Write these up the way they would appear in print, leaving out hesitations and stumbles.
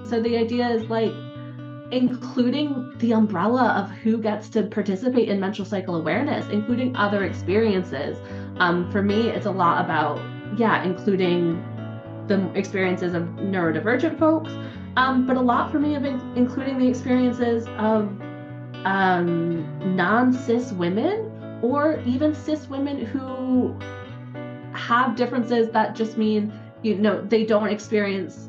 So the idea is like including the umbrella of who gets to participate in menstrual cycle awareness, including other experiences. For me, it's a lot about, including the experiences of neurodivergent folks, but a lot for me of including the experiences of non-cis women or even cis women who have differences that just mean, they don't experience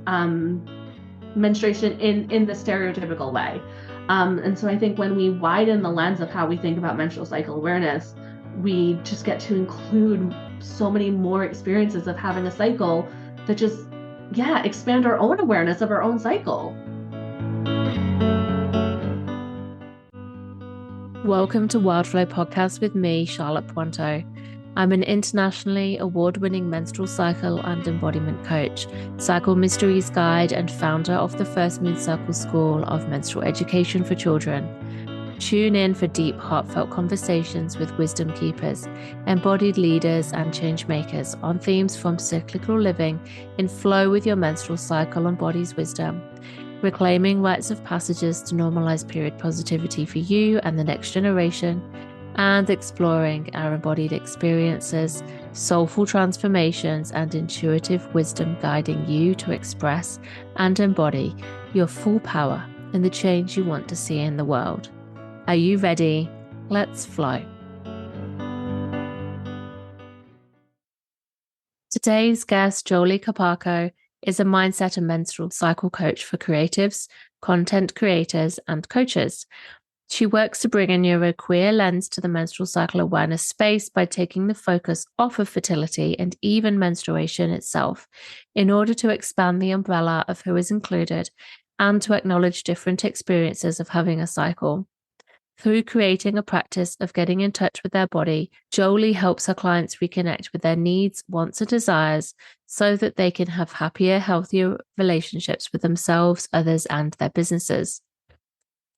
menstruation in the stereotypical way. And so I think when we widen the lens of how we think about menstrual cycle awareness, we just get to include so many more experiences of having a cycle that just, expand our own awareness of our own cycle. Welcome to Wildflow Podcast with me, Charlotte Pointeau. I'm an internationally award-winning menstrual cycle and embodiment coach, cycle mysteries guide, and founder of the First Moon Circle School of Menstrual Education for Children. Tune in for deep, heartfelt conversations with wisdom keepers, embodied leaders, and change makers on themes from cyclical living in flow with your menstrual cycle and body's wisdom, reclaiming rites of passages to normalize period positivity for you and the next generation, and exploring our embodied experiences, soulful transformations, and intuitive wisdom guiding you to express and embody your full power in the change you want to see in the world. Are you ready? Let's flow. Today's guest, Joeli Carparco, is a mindset and menstrual cycle coach for creatives, content creators, and coaches. She works to bring a neuroqueer lens to the menstrual cycle awareness space by taking the focus off of fertility and even menstruation itself in order to expand the umbrella of who is included and to acknowledge different experiences of having a cycle. Through creating a practice of getting in touch with their body, Joeli helps her clients reconnect with their needs, wants, and desires so that they can have happier, healthier relationships with themselves, others, and their businesses.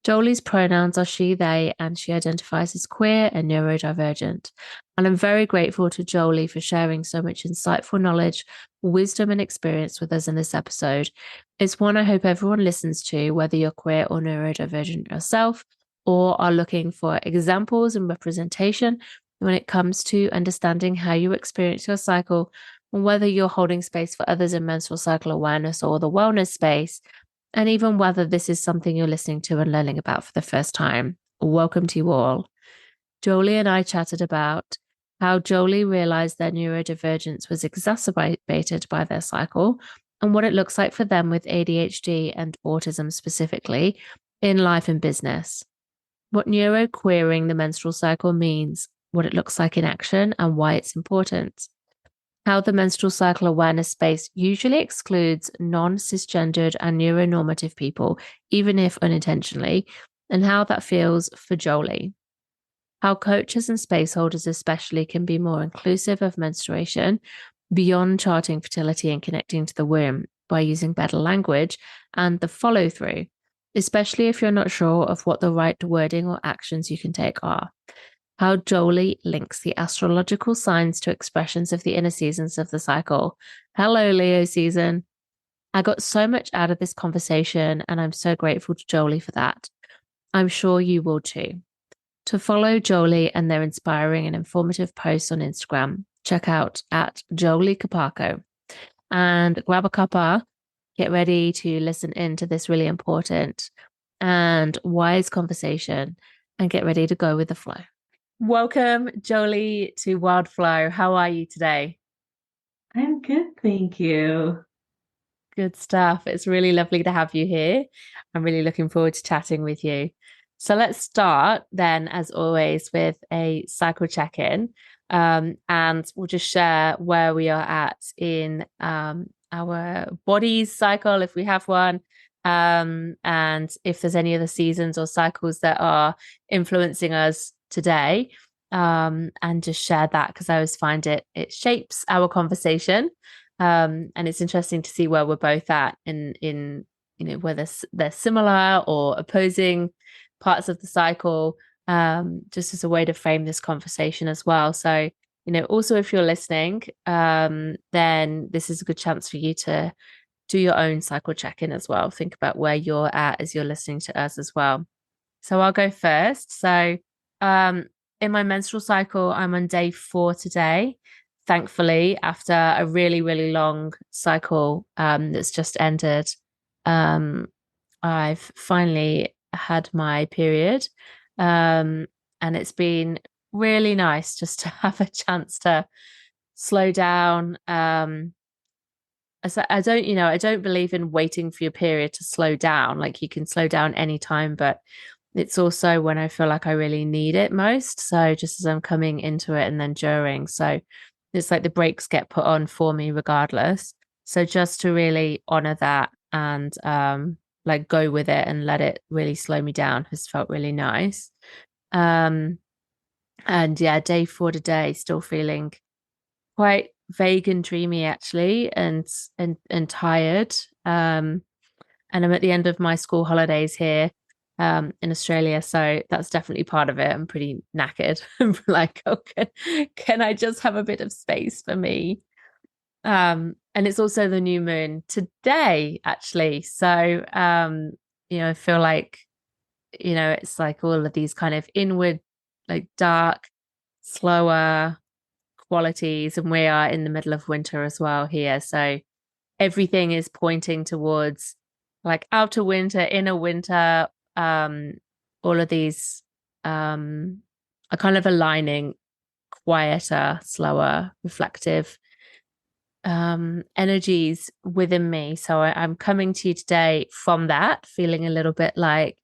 Joeli's pronouns are she, they, and she identifies as queer and neurodivergent. And I'm very grateful to Joeli for sharing so much insightful knowledge, wisdom, and experience with us in this episode. It's one I hope everyone listens to, whether you're queer or neurodivergent yourself, or are looking for examples and representation when it comes to understanding how you experience your cycle, and whether you're holding space for others in menstrual cycle awareness or the wellness space, and even whether this is something you're listening to and learning about for the first time. Welcome to you all. Joeli and I chatted about how Joeli realized their neurodivergence was exacerbated by their cycle and what it looks like for them with ADHD and autism specifically in life and business. What neuroqueering the menstrual cycle means, what it looks like in action, and why it's important. How the menstrual cycle awareness space usually excludes non-cisgendered and neuronormative people, even if unintentionally, and how that feels for Joeli. How coaches and space holders especially can be more inclusive of menstruation beyond charting fertility and connecting to the womb by using better language and the follow-through, especially if you're not sure of what the right wording or actions you can take are. How Joeli links the astrological signs to expressions of the inner seasons of the cycle. Hello, Leo season. I got so much out of this conversation, and I'm so grateful to Joeli for that. I'm sure you will too. To follow Joeli and their inspiring and informative posts on Instagram, check out at Joeli Carparco and grab a cuppa. Get ready to listen in to this really important and wise conversation and get ready to go with the flow. Welcome, Joeli, to Wildflow. How are you today? I'm good, thank you. Good stuff. It's really lovely to have you here. I'm really looking forward to chatting with you. So let's start then, as always, with a cycle check-in. And we'll just share where we are at in our body's cycle, if we have one, and if there's any other seasons or cycles that are influencing us today, and just share that, because I always find it shapes our conversation, and it's interesting to see where we're both at in whether they're similar or opposing parts of the cycle, just as a way to frame this conversation as well. So also if you're listening, then this is a good chance for you to do your own cycle check-in as well. Think about where you're at as you're listening to us as well. So I'll go first. So in my menstrual cycle, I'm on day 4 today. Thankfully, after a really, really long cycle that's just ended, I've finally had my period. And it's been really nice just to have a chance to slow down. I don't believe in waiting for your period to slow down. Like you can slow down anytime, but it's also when I feel like I really need it most. So just as I'm coming into it and then during. So it's like the brakes get put on for me regardless. So just to really honor that and like go with it and let it really slow me down has felt really nice. And yeah, day 4 today, still feeling quite vague and dreamy actually, and tired. And I'm at the end of my school holidays here in Australia, so that's definitely part of it. I'm pretty knackered. I'm like, oh, can I just have a bit of space for me? And it's also the new moon today, actually. So I feel like, it's like all of these kind of inward, like dark, slower qualities, and we are in the middle of winter as well here. So everything is pointing towards like outer winter, inner winter, all of these are kind of aligning quieter, slower, reflective energies within me. So I'm coming to you today from that, feeling a little bit like,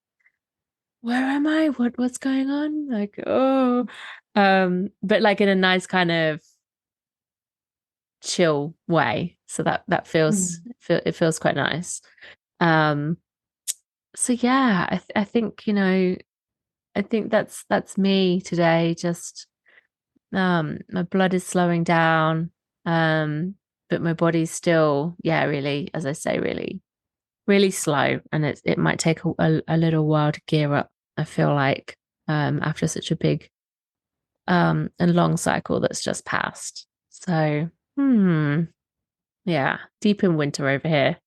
where am I? What's going on? Like, oh, but like in a nice kind of chill way. So that feels it feels quite nice. Um, so yeah, I think I think that's me today. Just my blood is slowing down, but my body's still, yeah, really, as I say, really, really slow, and it might take a little while to gear up. I feel like after such a big and long cycle that's just passed. So yeah, deep in winter over here.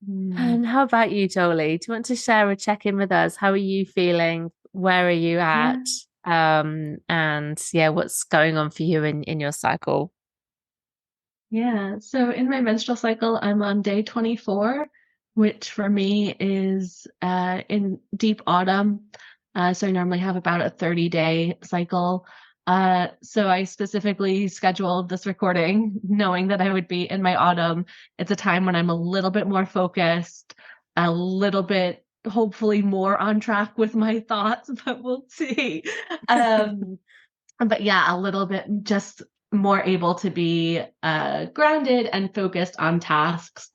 And how about you, Jolie? Do you want to share a check-in with us? How are you feeling? Where are you Yeah. at? And yeah, what's going on for you in your cycle? Yeah. So in my menstrual cycle, I'm on day 24, which for me is in deep autumn. So I normally have about a 30-day cycle. So I specifically scheduled this recording knowing that I would be in my autumn. It's a time when I'm a little bit more focused, a little bit hopefully more on track with my thoughts, but we'll see. But yeah, a little bit just more able to be grounded and focused on tasks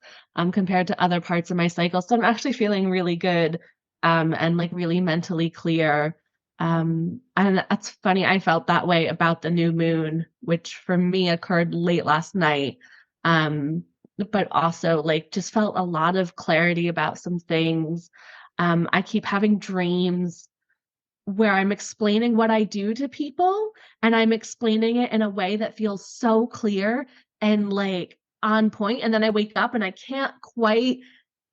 compared to other parts of my cycle. So I'm actually feeling really good and like really mentally clear. And that's funny, I felt that way about the new moon, which for me occurred late last night. But also like just felt a lot of clarity about some things. I keep having dreams where I'm explaining what I do to people, and I'm explaining it in a way that feels so clear and like on point. And then I wake up and I can't quite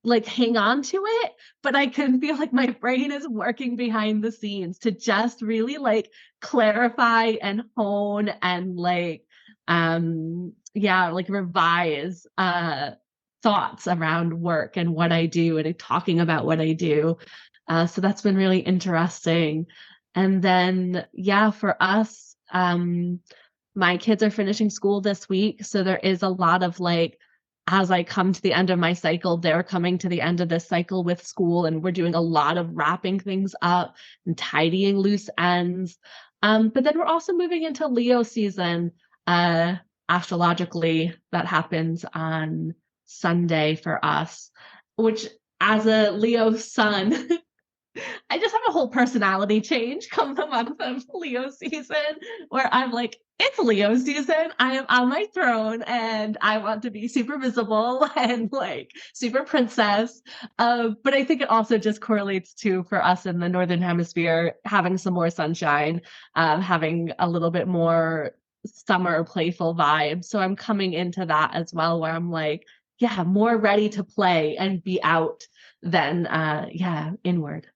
like hang on to it, but I can feel like my brain is working behind the scenes to just really like clarify and hone and like like revise thoughts around work and what I do and talking about what I do. So that's been really interesting. And then, yeah, for us, my kids are finishing school this week. So there is a lot of like, as I come to the end of my cycle, they're coming to the end of this cycle with school. And we're doing a lot of wrapping things up and tidying loose ends. But then we're also moving into Leo season. Astrologically, that happens on Sunday for us, which as a Leo sun, I just have a whole personality change come the month of Leo season where I'm like, it's Leo season. I am on my throne and I want to be super visible and like super princess. But I think it also just correlates to for us in the Northern Hemisphere having some more sunshine, having a little bit more summer playful vibe. So I'm coming into that as well where I'm like, more ready to play and be out than inward.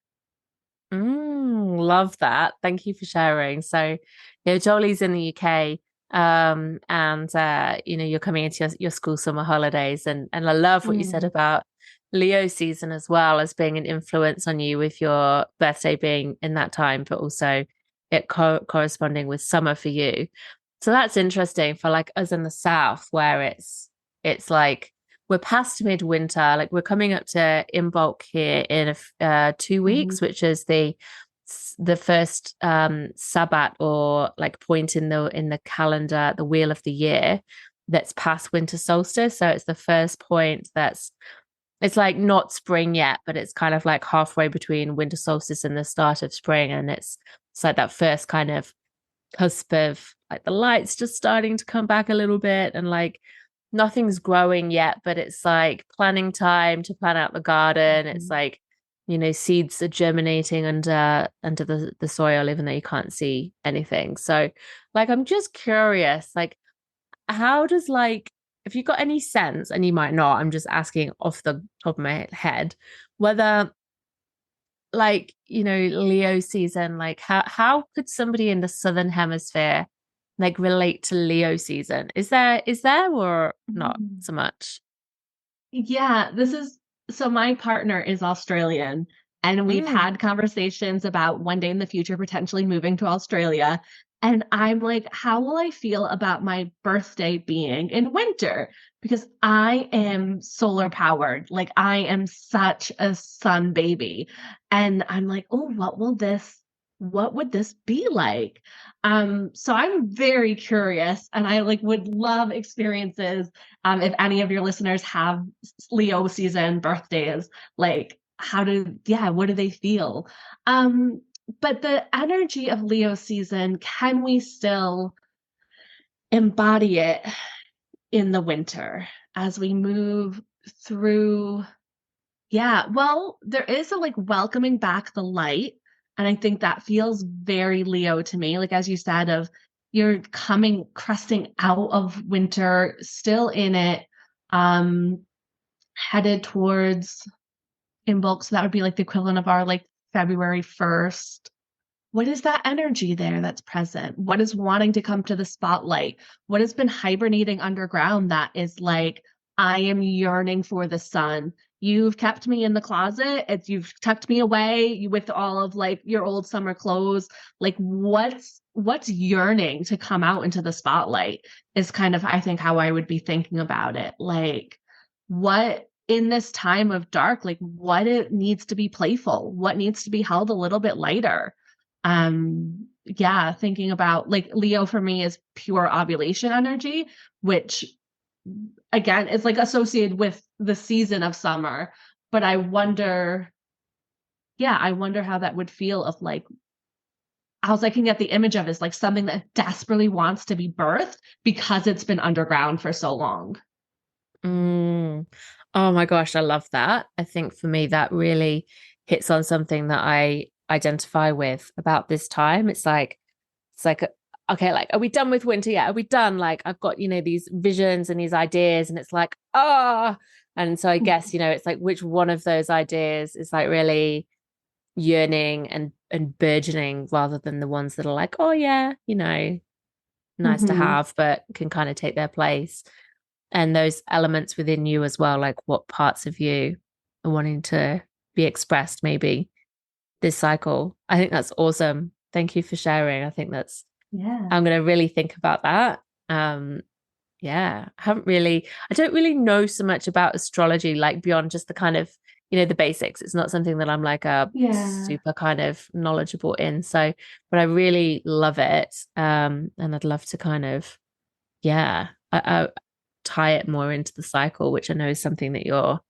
Love that. Thank you for sharing. So, Jolie's in the UK, and you're coming into your school summer holidays, and I love what you said about Leo season as well as being an influence on you with your birthday being in that time, but also it corresponding with summer for you. So that's interesting for like us in the South, where it's like we're past midwinter, like we're coming up to Imbolc here in 2 weeks, which is the first Sabbat, or like point in the calendar, the wheel of the year, that's past winter solstice. So it's the first point it's like not spring yet, but it's kind of like halfway between winter solstice and the start of spring. And it's like that first kind of cusp of like the light's just starting to come back a little bit, and like nothing's growing yet, but it's like planning time to plan out the garden. It's like, seeds are germinating under the soil, even though you can't see anything. So like, I'm just curious, like, how does like, if you got any sense, and you might not, I'm just asking off the top of my head, whether like, Leo season, like how could somebody in the Southern Hemisphere like relate to Leo season? Is there or not so much? Yeah, so my partner is Australian, and we've had conversations about one day in the future potentially moving to Australia. And I'm like, how will I feel about my birthday being in winter? Because I am solar powered. Like, I am such a sun baby. And I'm like, oh, what would this be like? So I'm very curious, and I like would love experiences. If any of your listeners have Leo season birthdays, like what do they feel? But the energy of Leo season, can we still embody it in the winter as we move through? Yeah, well, there is a like welcoming back the light. And I think that feels very Leo to me. Like, as you said, of you're cresting out of winter, still in it, headed towards Imbolc. So that would be like the equivalent of our like February 1st. What is that energy there that's present? What is wanting to come to the spotlight? What has been hibernating underground that is like, I am yearning for the sun. You've kept me in the closet. You've tucked me away with all of like your old summer clothes. Like, what's yearning to come out into the spotlight is kind of, I think, how I would be thinking about it. Like, what in this time of dark, like what it needs to be playful, what needs to be held a little bit lighter. Thinking about like Leo for me is pure ovulation energy, which again is like associated with the season of summer. But I wonder how that would feel of like, I was looking at the image of it as like something that desperately wants to be birthed because it's been underground for so long. Oh my gosh, I love that. I think for me that really hits on something that I identify with about this time. It's like okay, like, are we done with winter yet? Are we done? Like, I've got, these visions and these ideas, and it's like, and so I guess, it's like, which one of those ideas is like really yearning and burgeoning, rather than the ones that are like, oh yeah, nice to have, but can kind of take their place. And those elements within you as well, like what parts of you are wanting to be expressed maybe this cycle. I think that's awesome. Thank you for sharing. I think I'm going to really think about that. I don't really know so much about astrology, like beyond just the kind of, the basics. It's not something that I'm like a super kind of knowledgeable in. So, but I really love it. And I'd love to kind of, I tie it more into the cycle, which I know is something that you're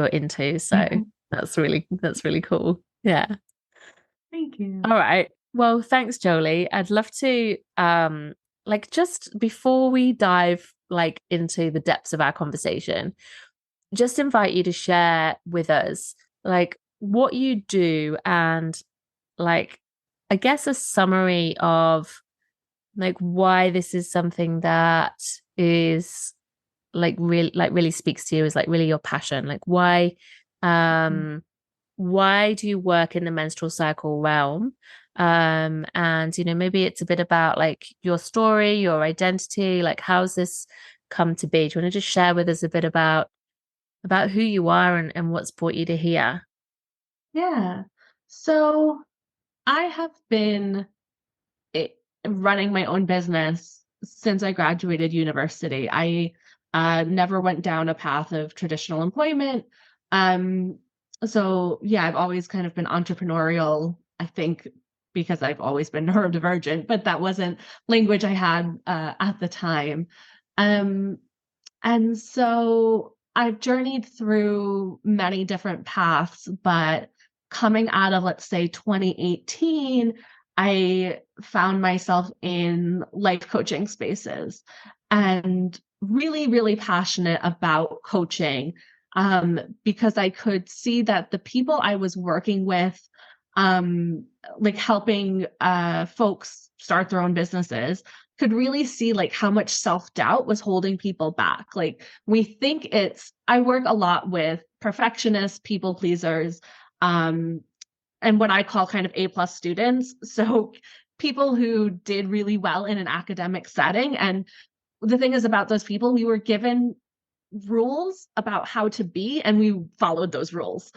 into. So that's really cool. Yeah. Thank you. All right. Well, thanks, Joeli. I'd love to like, just before we dive like into the depths of our conversation, just invite you to share with us like what you do, and like, I guess a summary of like why this is something that is really speaks to you, is like really your passion? Like why do you work in the menstrual cycle realm? And maybe it's a bit about like your story, your identity, like how's this come to be? Do you want to just share with us a bit about who you are and what's brought you to here? Yeah. So I have been it, running my own business since I graduated university. I never went down a path of traditional employment. Um, so yeah, I've always kind of been entrepreneurial, I think, because I've always been neurodivergent, but that wasn't language I had at the time. Um, and so I've journeyed through many different paths, but coming out of, let's say, 2018, I found myself in life coaching spaces and really, really passionate about coaching because I could see that the people I was working with, like helping folks start their own businesses, could really see like how much self-doubt was holding people back. Like we think I work a lot with perfectionists, people pleasers, and what I call kind of A+ students. So people who did really well in an academic setting. And the thing is about those people, we were given rules about how to be and we followed those rules.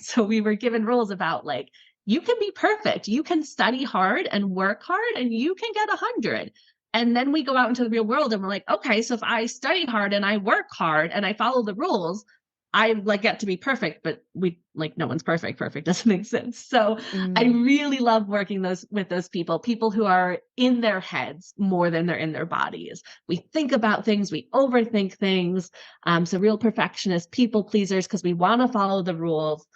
So we were given rules about like, you can be perfect, you can study hard and work hard and you can get 100. And then we go out into the real world and we're like, okay, so if I study hard and I work hard and I follow the rules, I like get to be perfect, but we like no one's perfect. Perfect doesn't exist. So I Mm. really love working with those people who are in their heads more than they're in their bodies. We think about things, we overthink things. So real perfectionists, people pleasers, because we want to follow the rules.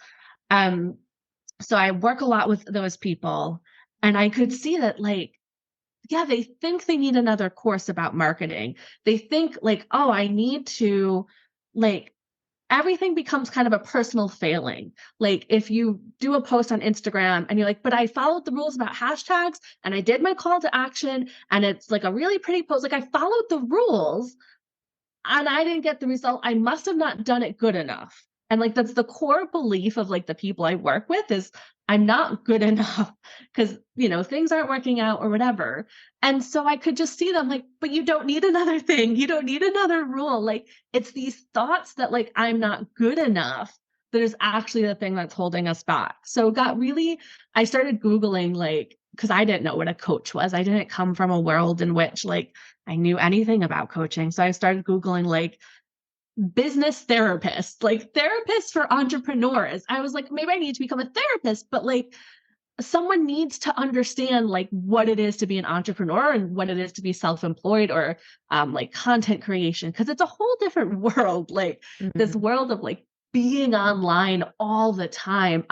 Um, so I work a lot with those people, and I could see that like, yeah, they think they need another course about marketing. They think like, oh, I need to like everything becomes kind of a personal failing. Like if you do a post on Instagram and you're like, but I followed the rules about hashtags and I did my call to action and it's like a really pretty post. Like I followed the rules and I didn't get the result. I must have not done it good enough. And like that's the core belief of like the people I work with is I'm not good enough because things aren't working out or whatever. And so I could just see them like, but you don't need another thing. You don't need another rule. Like it's these thoughts that like I'm not good enough that is actually the thing that's holding us back. So I started Googling like because I didn't know what a coach was. I didn't come from a world in which like I knew anything about coaching. So I started Googling like business therapists, like therapists for entrepreneurs. I was like, maybe I need to become a therapist, but like someone needs to understand like what it is to be an entrepreneur and what it is to be self-employed or like content creation. Cause it's a whole different world, like this Mm. world of like being online all the time.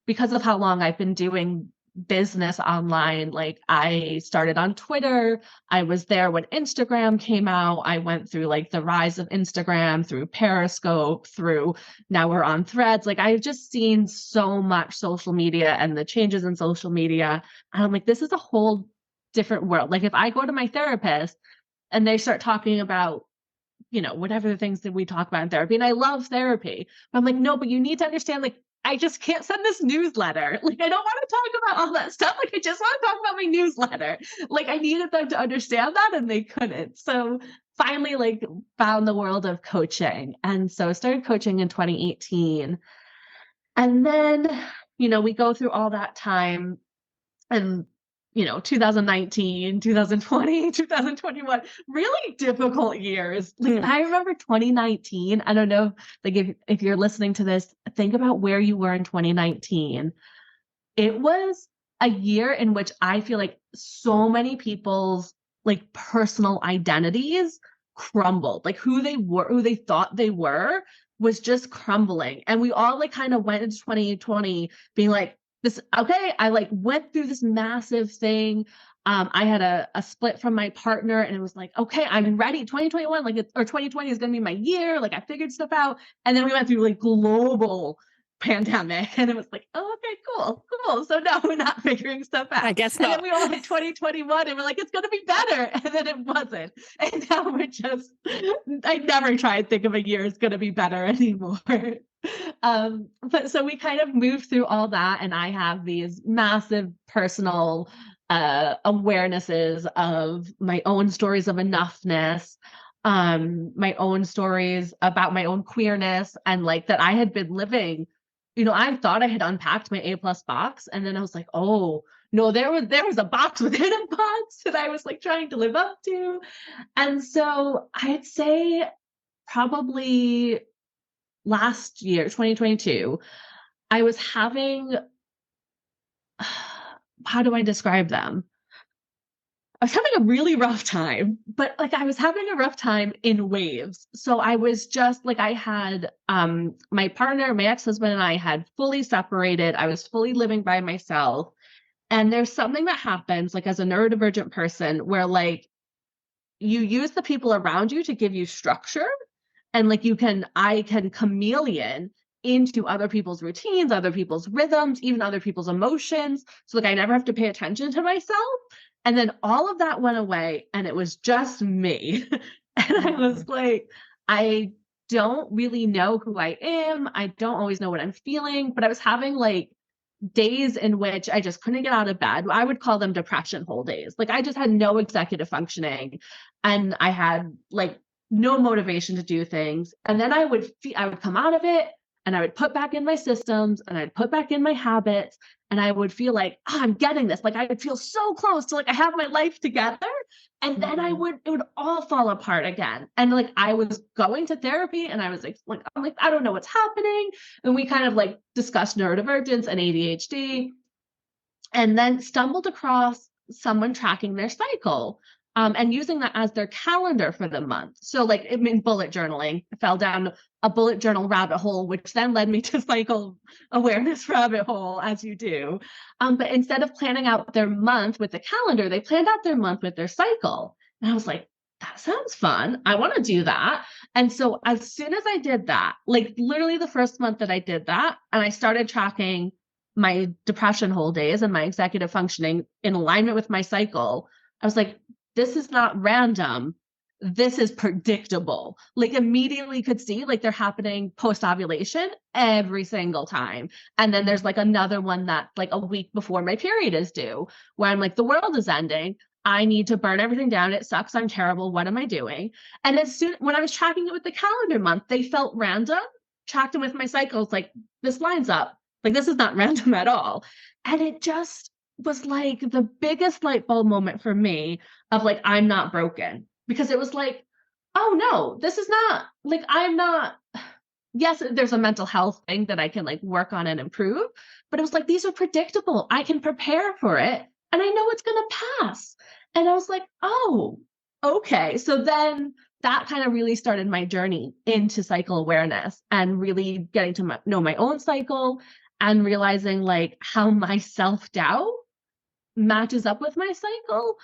Because of how long I've been doing business online, like I started on Twitter. I was there when Instagram came out. I went through like the rise of Instagram, through Periscope, through now we're on Threads. Like I've just seen so much social media and the changes in social media. And I'm like, this is a whole different world. Like if I go to my therapist and they start talking about whatever the things that we talk about in therapy. And I love therapy. But I'm like, no, but you need to understand, like, I just can't send this newsletter. Like, I don't want to talk about all that stuff. Like, I just want to talk about my newsletter. Like, I needed them to understand that and they couldn't. So finally, like, found the world of coaching. And so I started coaching in 2018. And then, we go through all that time and 2019, 2020, 2021, really difficult years. Like I remember 2019. I don't know, like if you're listening to this, think about where you were in 2019. It was a year in which I feel like so many people's like personal identities crumbled. Like who they were, who they thought they were was just crumbling. And we all like kind of went into 2020 being like, this, okay, I like went through this massive thing. I had a split from my partner and it was like, okay, I'm ready. 2021, like or 2020 is going to be my year. Like I figured stuff out. And then we went through like global pandemic, and it was like, oh, okay, cool. So no, we're not figuring stuff out. I guess and not. then we all had 2021 and we're like, it's going to be better. And then it wasn't. And now we're just, I never try and think of a year is going to be better anymore. But so we kind of moved through all that, and I have these massive personal awarenesses of my own stories of enoughness, my own stories about my own queerness, and like that I had been living, I thought I had unpacked my A+ box, and then I was like, oh no, there was a box within a box that I was like trying to live up to. And so I'd say probably last year, 2022, I was having, how do I describe them? I was having a really rough time, but like I was having a rough time in waves. So I was just like, I had my partner, my ex-husband, and I had fully separated. I was fully living by myself. And there's something that happens like as a neurodivergent person where like you use the people around you to give you structure, and like I can chameleon into other people's routines, other people's rhythms, even other people's emotions. So like I never have to pay attention to myself. And then all of that went away, and it was just me. And I was like, I don't really know who I am. I don't always know what I'm feeling, but I was having like days in which I just couldn't get out of bed. I would call them depression hole days. Like I just had no executive functioning, and I had like no motivation to do things. And then I would come out of it, and I would put back in my systems, and I'd put back in my habits, and I would feel like, oh, I'm getting this. Like I would feel so close to like I have my life together. And then it would all fall apart again. And like I was going to therapy, and I was like, I'm like, I don't know what's happening. And we kind of like discussed neurodivergence and ADHD, and then stumbled across someone tracking their cycle. And using that as their calendar for the month. So like, I mean, bullet journaling, I fell down a bullet journal rabbit hole, which then led me to cycle awareness rabbit hole, as you do. But instead of planning out their month with the calendar, they planned out their month with their cycle. And I was like, that sounds fun. I want to do that. And so as soon as I did that, like literally the first month that I did that, and I started tracking my depression hole days and my executive functioning in alignment with my cycle, I was like, this is not random. This is predictable. Like immediately could see like they're happening post ovulation every single time. And then there's like another one that like a week before my period is due, where I'm like, the world is ending. I need to burn everything down. It sucks. I'm terrible. What am I doing? And as soon when I was tracking it with the calendar month, they felt random. Tracked them with my cycles, like this lines up. Like this is not random at all. And it just was like the biggest light bulb moment for me of like, I'm not broken, because it was like, oh no, this is not like, I'm not, yes, there's a mental health thing that I can like work on and improve, but it was like, these are predictable. I can prepare for it, and I know it's going to pass. And I was like, oh, okay. So then that kind of really started my journey into cycle awareness and really getting to know my own cycle, and realizing like how my self-doubt matches up with my cycle,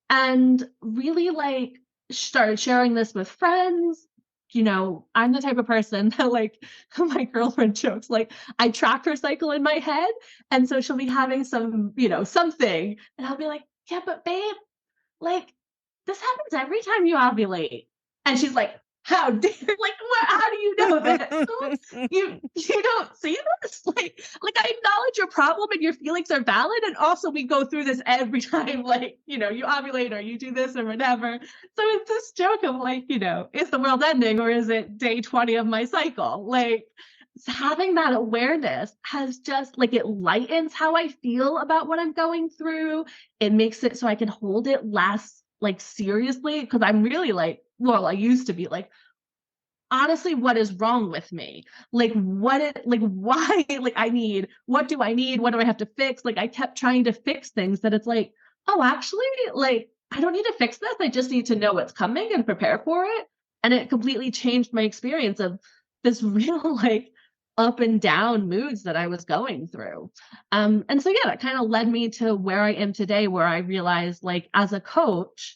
and really like started sharing this with friends. I'm the type of person that like my girlfriend jokes, like I track her cycle in my head. And so she'll be having some, something, and I'll be like, yeah, but babe, like this happens every time you ovulate. And she's like, how dare, like, what, how do you know that? you don't see this? Like I acknowledge your problem and your feelings are valid. And also we go through this every time, like, you ovulate or you do this or whatever. So it's this joke of like, is the world ending, or is it day 20 of my cycle? Like having that awareness has just like, it lightens how I feel about what I'm going through. It makes it so I can hold it less like seriously, because I'm really like, well, I used to be like, honestly, what is wrong with me? Like, why? Like, what do I need? What do I have to fix? Like, I kept trying to fix things that it's like, oh, actually, like, I don't need to fix this. I just need to know what's coming and prepare for it. And it completely changed my experience of this real, like, up and down moods that I was going through. And so, yeah, that kind of led me to where I am today, where I realized, like, as a coach,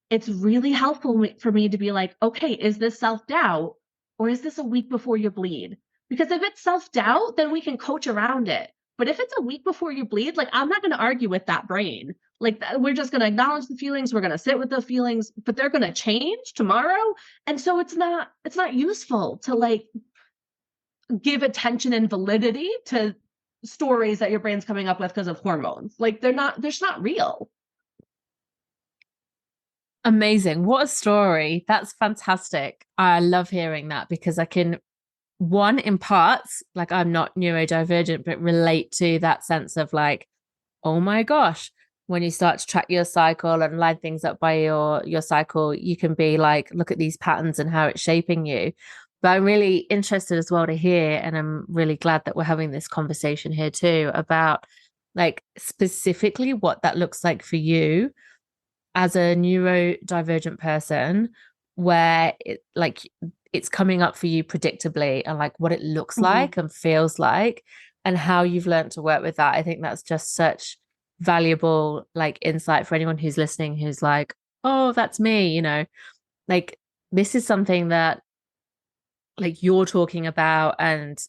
it's really helpful for me to be like, okay, is this self-doubt, or is this a week before you bleed? Because if it's self-doubt, then we can coach around it. But if it's a week before you bleed, like, I'm not going to argue with that brain. Like, we're just going to acknowledge the feelings. We're going to sit with the feelings, but they're going to change tomorrow. And so it's not useful to like give attention and validity to stories that your brain's coming up with because of hormones. Like, they're just not real. Amazing. What a story. That's fantastic. I love hearing that because I can, one, in parts, like I'm not neurodivergent, but relate to that sense of like, oh my gosh, when you start to track your cycle and line things up by your cycle, you can be like, look at these patterns and how it's shaping you. But I'm really interested as well to hear, and I'm really glad that we're having this conversation here too about like specifically what that looks like for you as a neurodivergent person, where it's coming up for you predictably, and like what it looks like and feels like, and how you've learned to work with that. I think that's just such valuable like insight for anyone who's listening, who's like, oh, that's me, like this is something that like you're talking about, and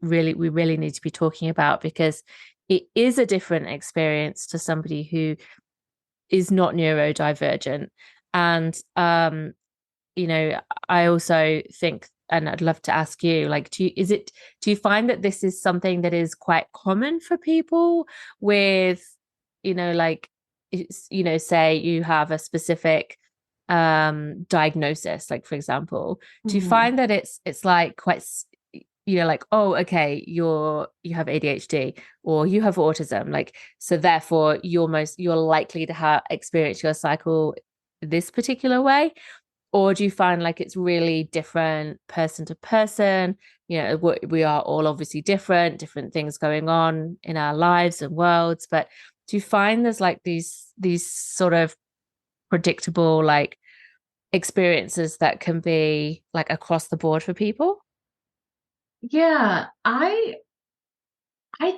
really we really need to be talking about, because it is a different experience to somebody who is not neurodivergent. And I also think, and I'd love to ask you, like, do you find that this is something that is quite common for people with, like, say you have a specific diagnosis, like for example, do you find that it's like quite, like, oh, okay, you have ADHD or you have autism, like, so therefore you're likely to experience your cycle this particular way? Or do you find like it's really different person to person? We are all obviously different things going on in our lives and worlds, but do you find there's like these sort of predictable like experiences that can be like across the board for people? Yeah, I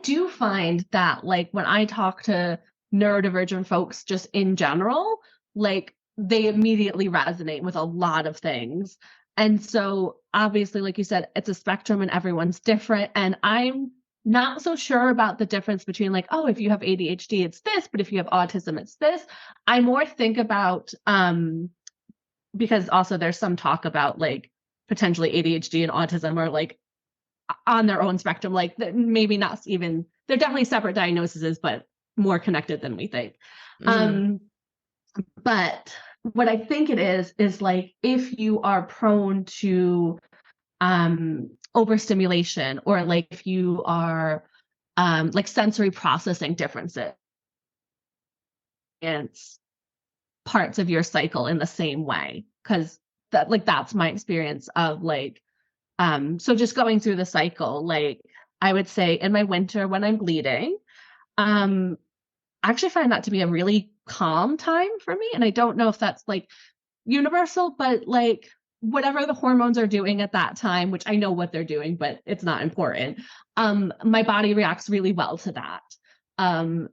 do find that like when I talk to neurodivergent folks just in general, like they immediately resonate with a lot of things. And so obviously, like you said, it's a spectrum and everyone's different. And I'm not so sure about the difference between like, oh, if you have ADHD, it's this, but if you have autism, it's this. I more think about because also there's some talk about like potentially ADHD and autism are like on their own spectrum, like maybe not even, they're definitely separate diagnoses, but more connected than we think. But what I think it is like if you are prone to overstimulation, or like if you are like sensory processing differences and parts of your cycle in the same way, because that's my experience of like so just going through the cycle, like I would say in my winter when I'm bleeding, I actually find that to be a really calm time for me. And I don't know if that's like universal, but like whatever the hormones are doing at that time, which I know what they're doing, but it's not important. My body reacts really well to that.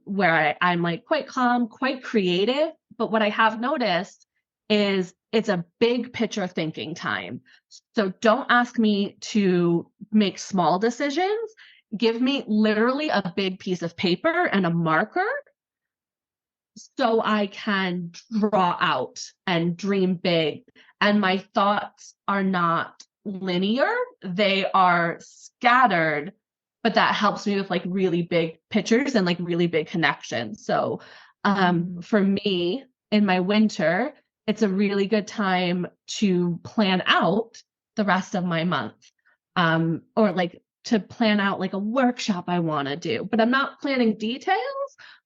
Where I'm like quite calm, quite creative. But what I have noticed is it's a big picture thinking time. So don't ask me to make small decisions. Give me literally a big piece of paper and a marker so I can draw out and dream big. And my thoughts are not linear, they are scattered, but that helps me with like really big pictures and like really big connections. So for me in my winter, it's a really good time to plan out the rest of my month, or like to plan out like a workshop I want to do, but I'm not planning details.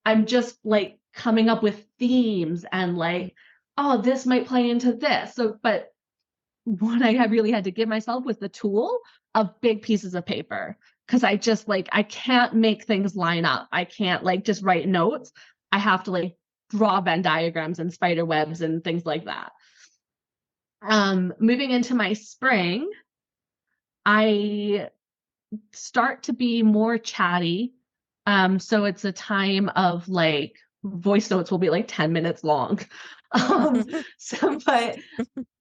I'm just like coming up with themes and like, oh, this might play into this. So, but what I really had to give myself was the tool of big pieces of paper, because I just like, I can't make things line up. I can't like just write notes. I have to like draw Venn diagrams and spider webs and things like that. Moving into my spring, I start to be more chatty. So it's a time of like voice notes will be like 10 minutes long. So,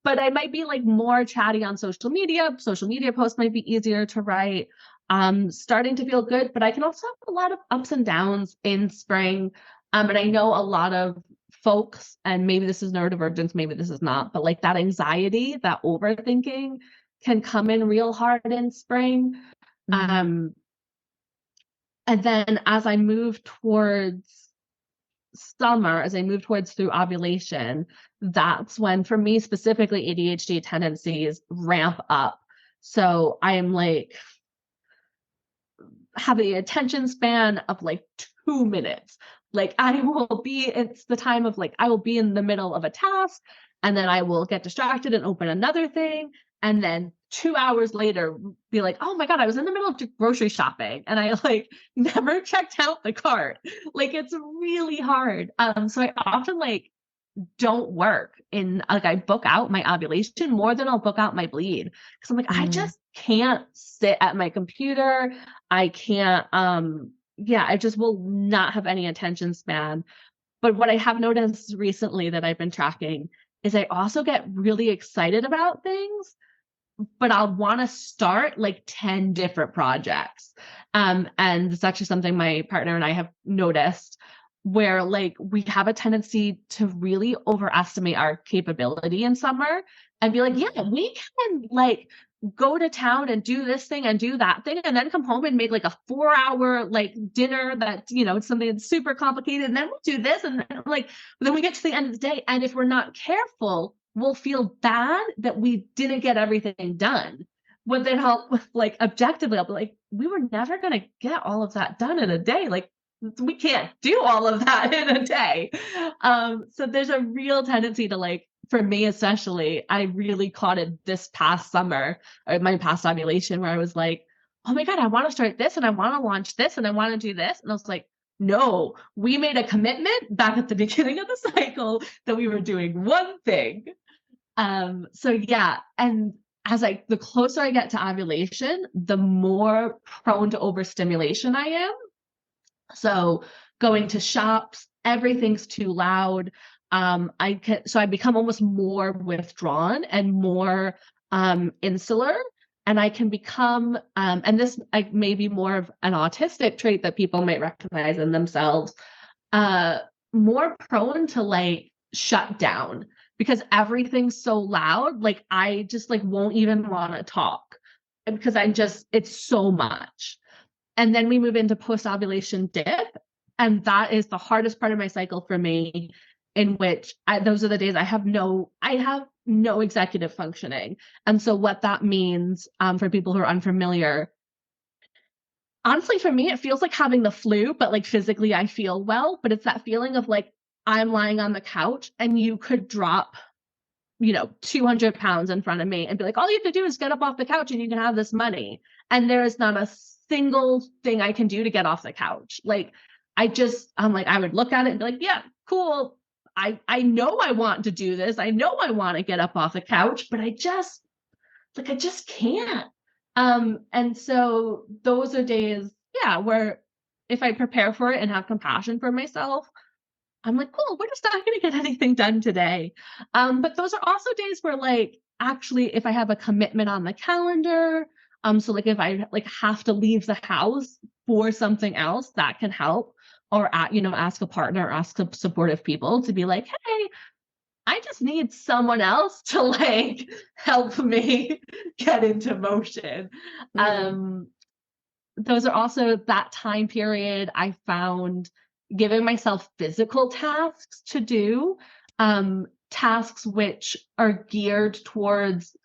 but I might be like more chatty on social media. Social media posts might be easier to write. Starting to feel good, but I can also have a lot of ups and downs in spring. And I know a lot of folks, and maybe this is neurodivergence, maybe this is not, but like that anxiety, that overthinking can come in real hard in spring. And then as I move towards summer, as I move towards through ovulation, that's when, for me specifically, ADHD tendencies ramp up. So I am like, have the attention span of like 2 minutes. Like it's the time of like, I will be in the middle of a task and then I will get distracted and open another thing. And then 2 hours later, be like, oh my God, I was in the middle of grocery shopping and I like never checked out the cart. Like it's really hard. So I often like don't work in like I book out my ovulation more than I'll book out my bleed because I'm like I just can't sit at my computer. I can't I just will not have any attention span. But what I have noticed recently that I've been tracking is I also get really excited about things, but I'll want to start like 10 different projects. And it's actually something my partner and I have noticed where like we have a tendency to really overestimate our capability in summer and be like, yeah, we can like go to town and do this thing and do that thing and then come home and make like a 4-hour like dinner that, it's something that's super complicated. And then we'll do this. And then we get to the end of the day. And if we're not careful, we'll feel bad that we didn't get everything done. When then like objectively, I'll be like, we were never going to get all of that done in a day. Like we can't do all of that in a day. So there's a real tendency to like, for me, especially, I really caught it this past summer or my past ovulation where I was like, oh my God, I want to start this and I want to launch this and I want to do this. And I was like, no, we made a commitment back at the beginning of the cycle that we were doing one thing. So yeah. And the closer I get to ovulation, the more prone to overstimulation I am. So going to shops, everything's too loud. I become almost more withdrawn and more insular, and I can become, and this may be more of an autistic trait that people might recognize in themselves, more prone to like shut down because everything's so loud. Like I just like won't even want to talk because it's so much. And then we move into post-ovulation dip. And that is the hardest part of my cycle for me, in which those are the days I have no executive functioning. And so what that means for people who are unfamiliar, honestly, for me, it feels like having the flu, but like physically I feel well, but it's that feeling of like, I'm lying on the couch and you could drop, 200 pounds in front of me and be like, all you have to do is get up off the couch and you can have this money. And there is not a single thing I can do to get off the couch. Like, I'm like, I would look at it and be like, yeah, cool. I know I want to do this. I know I want to get up off the couch, but I just can't. And so those are days, where if I prepare for it and have compassion for myself, I'm like, cool, we're just not going to get anything done today. But those are also days where like, actually, if I have a commitment on the calendar, so like if I like have to leave the house for something else, that can help. Or ask a partner, ask some supportive people to be like, hey, I just need someone else to like help me get into motion. Those are also that time period I found giving myself physical tasks to do, tasks which are geared towards,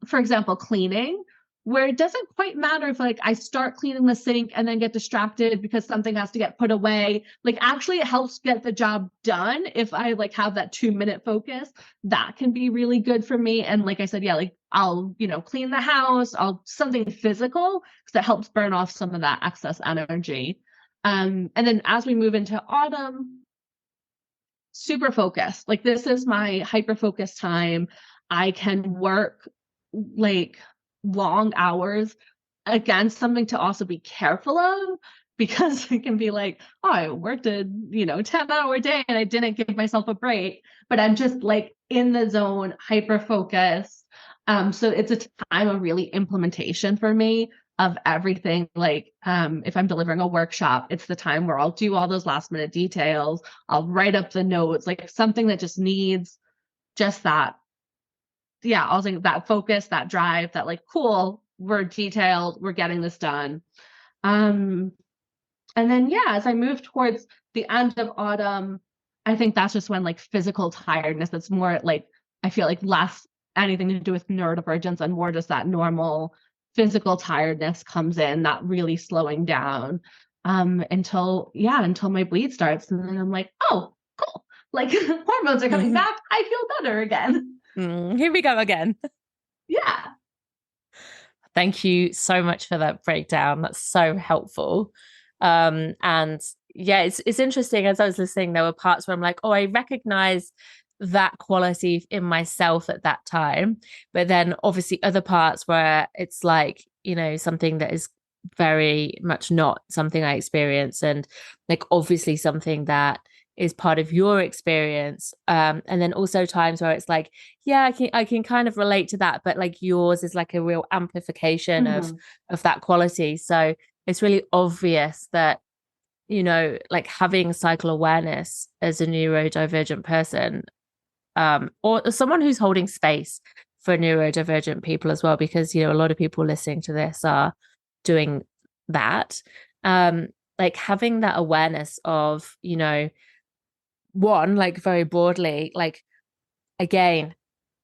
for example, cleaning, where it doesn't quite matter if like I start cleaning the sink and then get distracted because something has to get put away. Like actually it helps get the job done. If I like have that 2-minute focus, that can be really good for me. And like I said, like I'll, clean the house, something physical because that helps burn off some of that excess energy. And then as we move into autumn, super focused. Like this is my hyper focus time. I can work like long hours. Again, something to also be careful of because it can be like, oh, I worked a 10-hour day and I didn't give myself a break, but I'm just like in the zone, hyper focused. So it's a time of really implementation for me of everything. Like if I'm delivering a workshop, it's the time where I'll do all those last minute details. I'll write up the notes, like something that just needs just that. Yeah, I'll think that focus, that drive, that like, cool, we're detailed, we're getting this done. And then, yeah, as I move towards the end of autumn, I think that's just when like physical tiredness, that's more like, I feel like less anything to do with neurodivergence and more just that normal physical tiredness comes in, that really slowing down until my bleed starts. And then I'm like, oh, cool. Like hormones are coming back. I feel better again. Here we go again. Yeah. Thank you so much for that breakdown. That's so helpful. And yeah, it's interesting. As I was listening, there were parts where I'm like, oh, I recognize that quality in myself at that time. But then obviously other parts where it's like, something that is very much not something I experience, and like obviously something that is part of your experience. And then also times where it's like, yeah, I can kind of relate to that, but like yours is like a real amplification of that quality. So it's really obvious that, like having cycle awareness as a neurodivergent person, or someone who's holding space for neurodivergent people as well, because, a lot of people listening to this are doing that. Like having that awareness of, one, like very broadly, like again,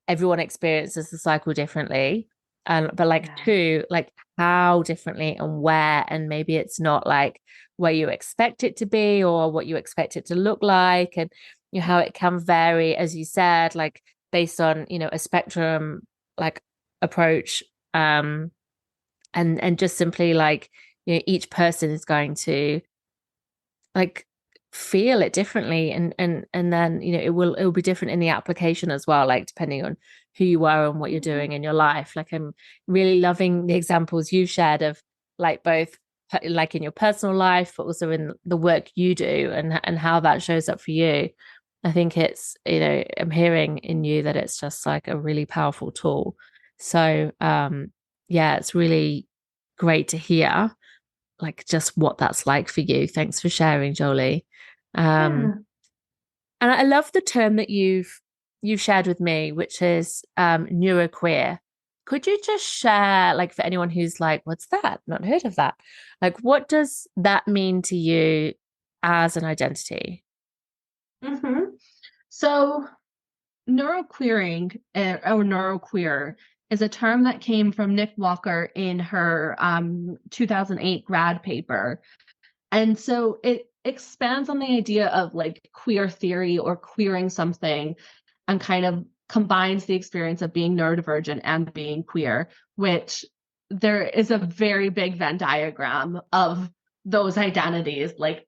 everyone experiences the cycle differently. But like two, like how differently and where, and maybe it's not like where you expect it to be or what you expect it to look like, and how it can vary, as you said, like based on, a spectrum like approach. And just simply like, each person is going to like feel it differently, and then it will be different in the application as well, like depending on who you are and what you're doing in your life. Like I'm really loving the examples you've shared of like both like in your personal life but also in the work you do, and how that shows up for you. I think it's, I'm hearing in you that it's just like a really powerful tool. So yeah, it's really great to hear like just what that's like for you. Thanks for sharing, Joeli. And I love the term that you've shared with me, which is neuroqueer. Could you just share, like, for anyone who's like, what's that? Not heard of that. Like, what does that mean to you as an identity? So neuroqueering or neuroqueer is a term that came from Nick Walker in her 2008 grad paper. And so it expands on the idea of like queer theory or queering something, and kind of combines the experience of being neurodivergent and being queer, which there is a very big Venn diagram of those identities, like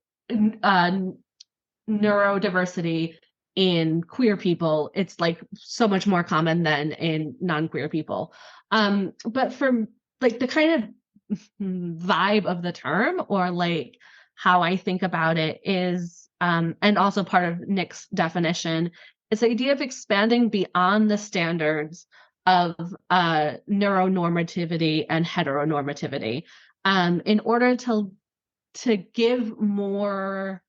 neurodiversity in queer people. It's like so much more common than in non-queer people. But for like the kind of vibe of the term, or like how I think about it is, and also part of Nick's definition, is the idea of expanding beyond the standards of neuronormativity and heteronormativity, in order to give more,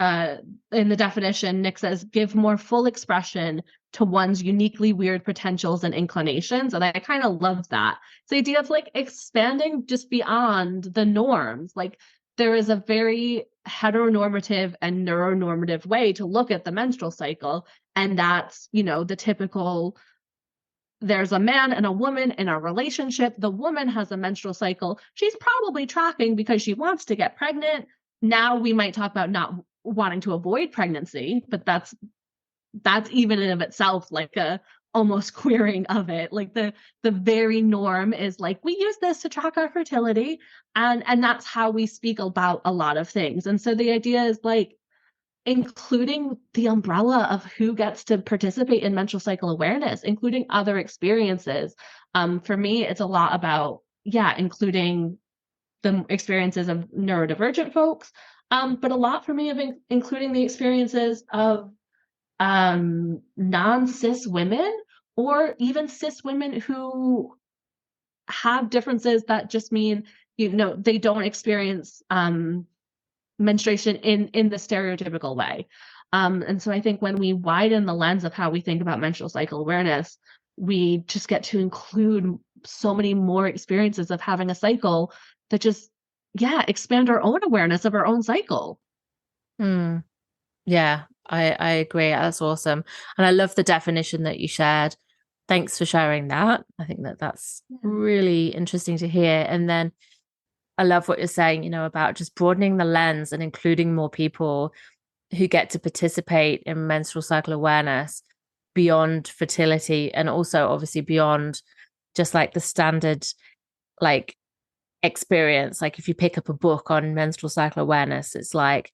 in the definition, Nick says, give more full expression to one's uniquely weird potentials and inclinations. And I kind of love that. It's the idea of like expanding just beyond the norms. Like there is a very heteronormative and neuronormative way to look at the menstrual cycle. And that's, the typical, there's a man and a woman in a relationship. The woman has a menstrual cycle. She's probably tracking because she wants to get pregnant. Now we might talk about not wanting to avoid pregnancy, but that's even in of itself like a almost queering of it. Like the very norm is like, we use this to track our fertility, and that's how we speak about a lot of things. And so the idea is like including the umbrella of who gets to participate in menstrual cycle awareness, including other experiences. For me, it's a lot about including the experiences of neurodivergent folks, but a lot for me of including the experiences of non-cis women, or even cis women who have differences that just mean, they don't experience menstruation in the stereotypical way. And so I think when we widen the lens of how we think about menstrual cycle awareness, we just get to include so many more experiences of having a cycle that just, expand our own awareness of our own cycle. Yeah, I agree. That's awesome. And I love the definition that you shared. Thanks for sharing that. I think that's really interesting to hear. And then I love what you're saying, about just broadening the lens and including more people who get to participate in menstrual cycle awareness beyond fertility, and also obviously beyond just like the standard like experience. Like if you pick up a book on menstrual cycle awareness, it's like,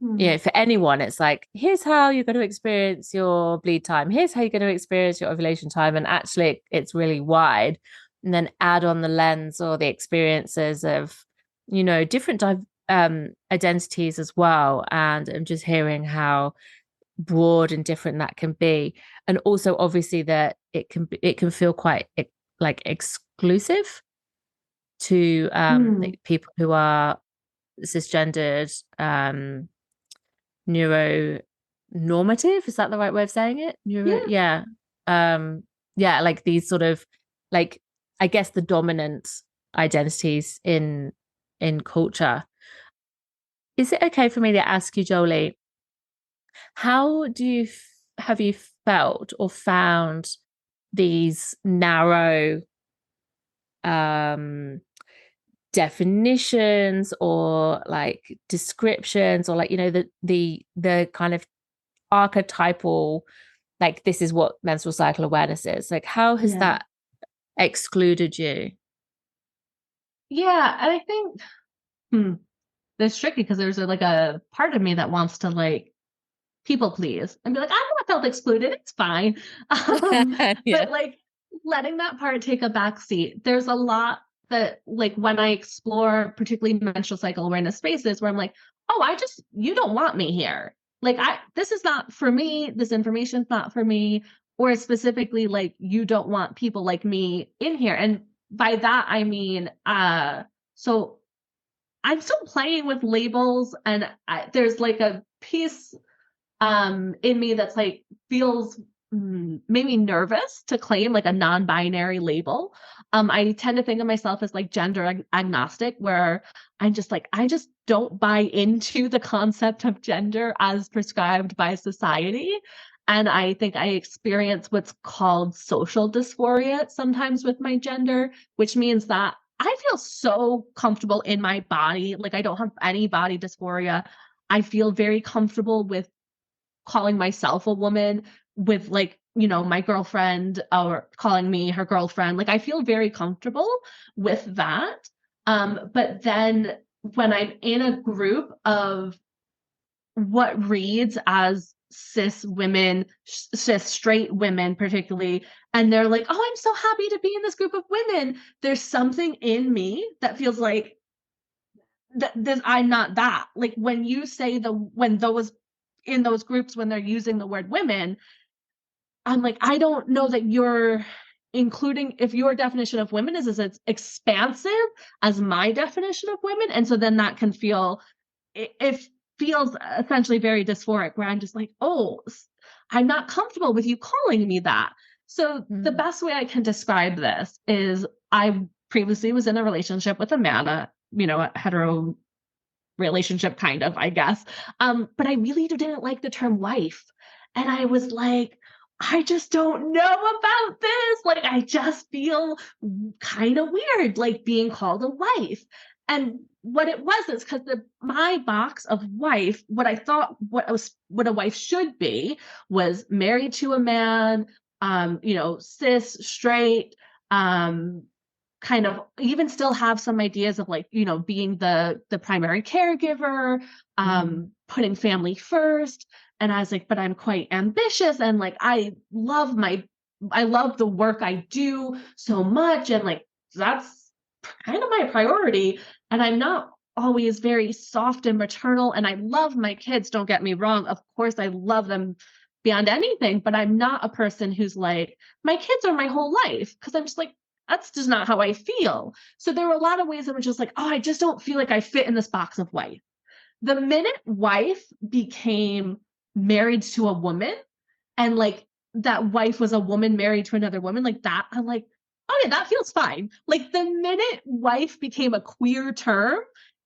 for anyone, it's like, here's how you're going to experience your bleed time. Here's how you're going to experience your ovulation time. And actually it's really wide. And then add on the lens or the experiences of, different identities as well. And I'm just hearing how broad and different that can be. And also obviously that it can feel quite like exclusive to like people who are cisgendered, neuronormative, is that the right way of saying it? Like these sort of, like, I guess the dominant identities in culture. Is it okay for me to ask you, Joeli, how have you felt or found these narrow definitions or like descriptions, or like, the kind of archetypal, like, this is what menstrual cycle awareness is, like, how has that excluded you? And I think it's tricky because there's a part of me that wants to like people please and be like, I not felt excluded, it's fine. But like letting that part take a back seat. There's a lot that, like, when I explore particularly menstrual cycle awareness spaces where I'm like, oh, you don't want me here. Like, this is not for me. This information's not for me. Or specifically, like, you don't want people like me in here. And by that, I mean, so I'm still playing with labels, and there's like a piece in me that's like feels maybe nervous to claim like a non-binary label. I tend to think of myself as like gender agnostic, where I'm just like, I just don't buy into the concept of gender as prescribed by society. And I think I experience what's called social dysphoria sometimes with my gender, which means that I feel so comfortable in my body. Like, I don't have any body dysphoria. I feel very comfortable with calling myself a woman, with like, my girlfriend, or calling me her girlfriend. Like, I feel very comfortable with that. But then when I'm in a group of what reads as cis women, cis straight women particularly, and they're like, oh, I'm so happy to be in this group of women, there's something in me that feels like that I'm not that. Like, when you say when those in those groups, when they're using the word women, I'm like, I don't know that you're including, if your definition of women is as expansive as my definition of women. And so then that can feel, it feels essentially very dysphoric, where I'm just like, oh, I'm not comfortable with you calling me that. So the best way I can describe this is, I previously was in a relationship with a man, a hetero relationship, kind of, I guess. But I really didn't like the term wife. And I was like, I just don't know about this. Like, I just feel kind of weird, like being called a wife. And what it was is because my box of wife, what I thought what a wife should be, was married to a man, cis, straight, kind of even still have some ideas of like, being the primary caregiver, putting family first. And I was like, but I'm quite ambitious, and like, I love the work I do so much. And like, that's kind of my priority. And I'm not always very soft and maternal. And I love my kids, don't get me wrong. Of course, I love them beyond anything, but I'm not a person who's like, my kids are my whole life. Cause I'm just like, that's just not how I feel. So there were a lot of ways I'm just like, oh, I just don't feel like I fit in this box of wife. The minute wife became married to a woman, and like that wife was a woman married to another woman, like that, I'm like, oh yeah, that feels fine. Like the minute wife became a queer term,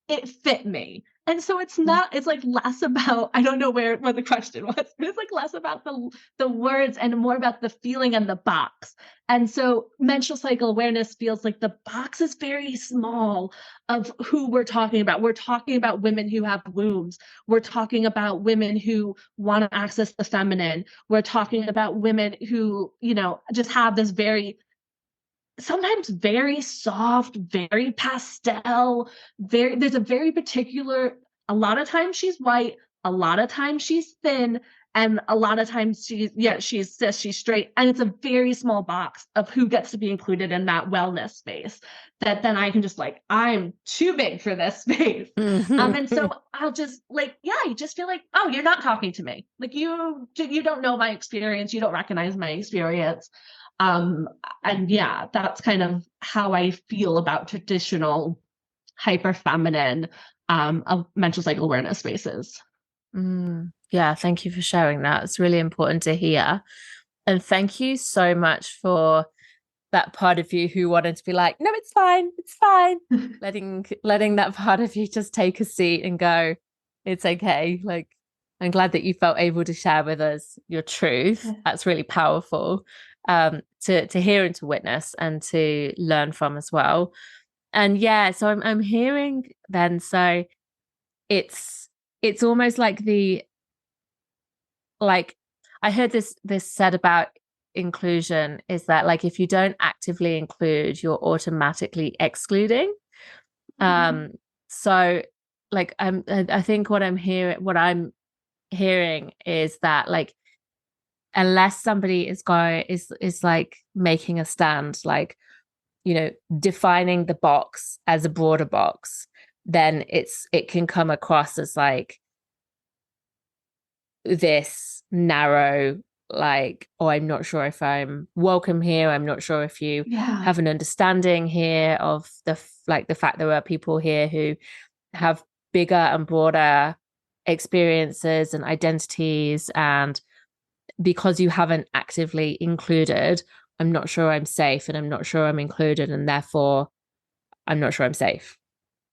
it fit me. And so it's like less about, I don't know what the question was, but it's like less about the words and more about the feeling and the box. And so menstrual cycle awareness feels like the box is very small of who we're talking about. We're talking about women who have wombs. We're talking about women who want to access the feminine. We're talking about women who, just have this sometimes very soft, very pastel, there's a very particular, a lot of times she's white, a lot of times she's thin, and a lot of times she's cis, she's straight, and it's a very small box of who gets to be included in that wellness space, that then I can just like, I'm too big for this space. And so I'll just like, yeah, you just feel like, oh, you're not talking to me. Like you don't know my experience. You don't recognize my experience. And yeah, that's kind of how I feel about traditional hyper feminine menstrual cycle awareness spaces. Yeah, thank you for sharing that. It's really important to hear. And thank you so much for that part of you who wanted to be like, no, it's fine, it's fine. letting that part of you just take a seat and go, it's okay. Like, I'm glad that you felt able to share with us your truth. That's really powerful to hear and to witness and to learn from as well. And yeah, so I'm hearing then, so it's almost like I heard this said about inclusion is that like if you don't actively include, you're automatically excluding. So like I think what I'm hearing is that like unless somebody is like making a stand, like, defining the box as a broader box, then it can come across as like this narrow, like, oh, I'm not sure if I'm welcome here. I'm not sure if you have an understanding here of the fact there are people here who have bigger and broader experiences and identities, and because you haven't actively included, I'm not sure I'm safe, and I'm not sure I'm included, and therefore I'm not sure I'm safe.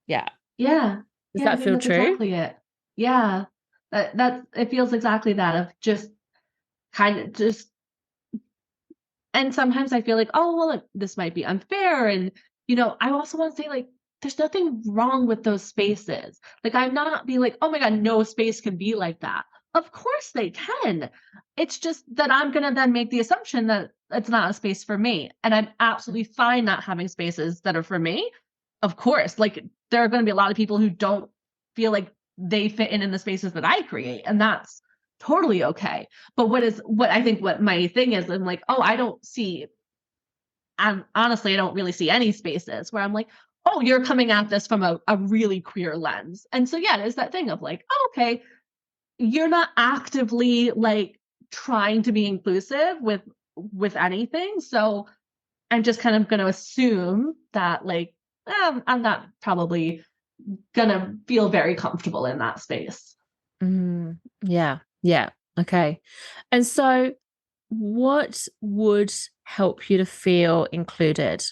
Yeah. Does that feel true? Exactly it. Yeah. That it feels exactly that, of just kind of just, and sometimes I feel like, oh, well, this might be unfair. And, I also want to say, like, there's nothing wrong with those spaces. Like, I'm not being like, oh my God, no space can be like that. Of course they can. It's just that I'm going to then make the assumption that it's not a space for me. And I'm absolutely fine not having spaces that are for me. Of course, like, there are going to be a lot of people who don't feel like they fit in the spaces that I create. And that's totally okay. But what I think what my thing is, I'm like, oh, honestly, I don't really see any spaces where I'm like, oh, you're coming at this from a really queer lens. And so, yeah, there's that thing of like, oh, okay, you're not actively like trying to be inclusive with anything. So I'm just kind of going to assume that like, I'm not probably going to feel very comfortable in that space. Yeah. Okay. And so what would help you to feel included,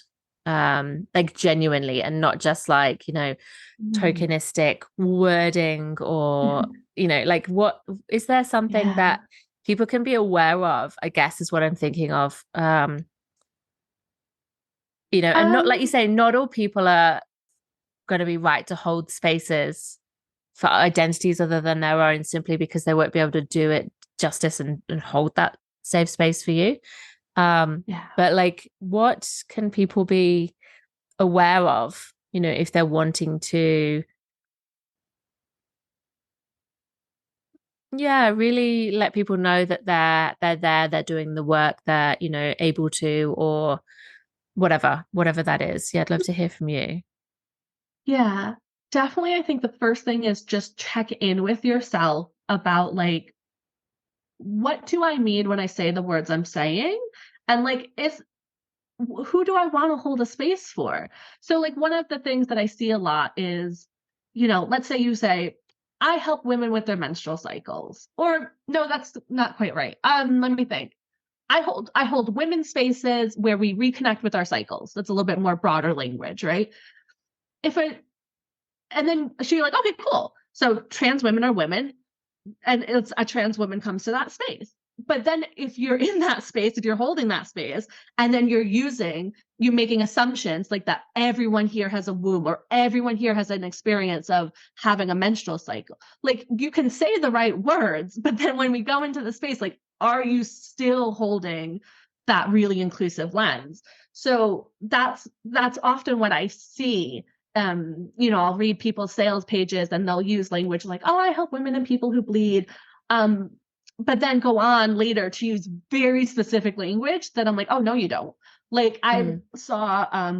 like genuinely, and not just like, tokenistic wording, or like, what is there something that people can be aware of, I guess, is what I'm thinking of. And not, like you say, not all people are going to be right to hold spaces for identities other than their own, simply because they won't be able to do it justice and hold that safe space for you. But like, what can people be aware of, if they're wanting to, really let people know that they're there, they're doing the work, they're, able to, or whatever that is. Yeah, I'd love to hear from you. Yeah, definitely. I think the first thing is just check in with yourself about like, what do I mean when I say the words I'm saying? And like, who do I want to hold a space for? So like one of the things that I see a lot is, let's say you say, I help women with their menstrual cycles. Or no, that's not quite right. Let me think. I hold women's spaces where we reconnect with our cycles. That's a little bit more broader language, right? If I And then she's like, okay, cool. So trans women are women, and it's a trans woman comes to that space. But then if you're in that space, if you're holding that space, and then you making assumptions like that everyone here has a womb or everyone here has an experience of having a menstrual cycle. Like you can say the right words, but then when we go into the space, like, are you still holding that really inclusive lens? So that's often what I see. I'll read people's sales pages and they'll use language like, oh, I help women and people who bleed. But then go on later to use very specific language that I'm like, oh, no, you don't. Like I saw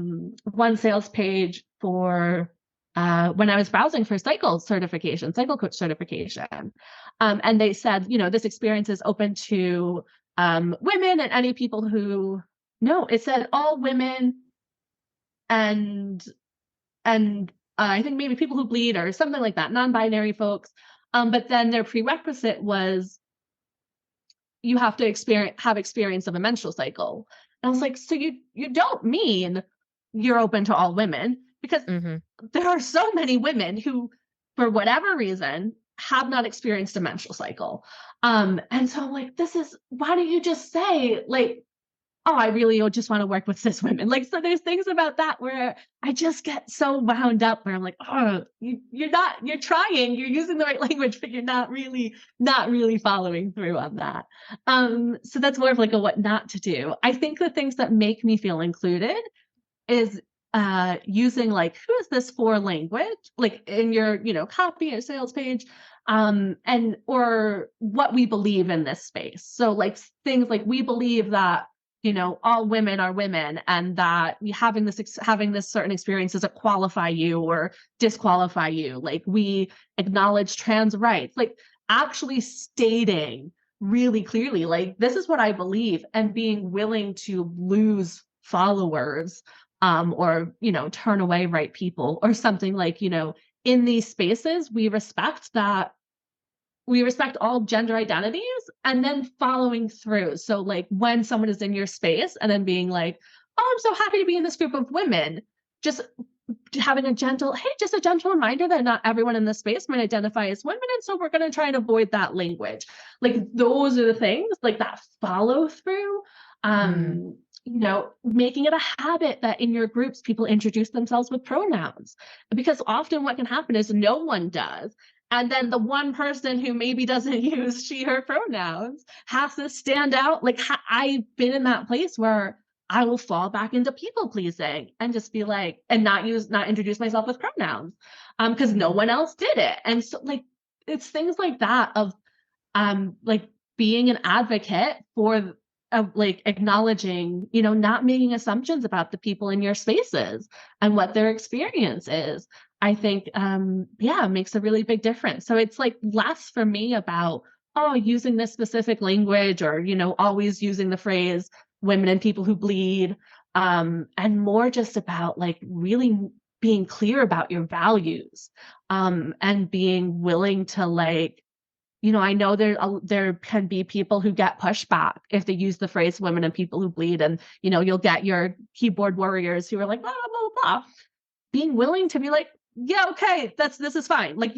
one sales page for when I was browsing for cycle coach certification. And they said, this experience is open to women and any people who, no, it said all women and I think maybe people who bleed or something like that, non-binary folks. But then their prerequisite was you have to have experience of a menstrual cycle. And I was like, so you don't mean you're open to all women, because there are so many women who, for whatever reason, have not experienced a menstrual cycle. And so I'm like, why don't you just say like, oh, I really just want to work with cis women. Like, so there's things about that where I just get so wound up where I'm like, oh, you're trying, you're using the right language, but you're not really following through on that. So that's more of like a what not to do. I think the things that make me feel included is using like, who is this for language, like in your, copy or sales page, and or what we believe in this space. So like things like we believe that all women are women, and that having this certain experience doesn't qualify you or disqualify you. Like we acknowledge trans rights, like actually stating really clearly, like, this is what I believe, and being willing to lose followers, or, turn away right people or something like, in these spaces, we respect all gender identities, and then following through. So like when someone is in your space and then being like, oh, I'm so happy to be in this group of women, just having a gentle reminder that not everyone in this space might identify as women. And so we're going to try and avoid that language. Like those are the things like that follow through. Making it a habit that in your groups, people introduce themselves with pronouns, because often what can happen is no one does. And then the one person who maybe doesn't use she, her pronouns has to stand out. Like I've been in that place where I will fall back into people pleasing and just be like, and not introduce myself with pronouns, because no one else did it. And so like, it's things like that of, like being an advocate for like acknowledging, not making assumptions about the people in your spaces and what their experience is. I think, makes a really big difference. So it's like less for me about, oh, using this specific language or, always using the phrase women and people who bleed, and more just about like really being clear about your values, and being willing to like, I know there can be people who get pushback if they use the phrase women and people who bleed, and, you'll get your keyboard warriors who are like, blah, blah, blah. Being willing to be like, yeah, okay, this is fine. Like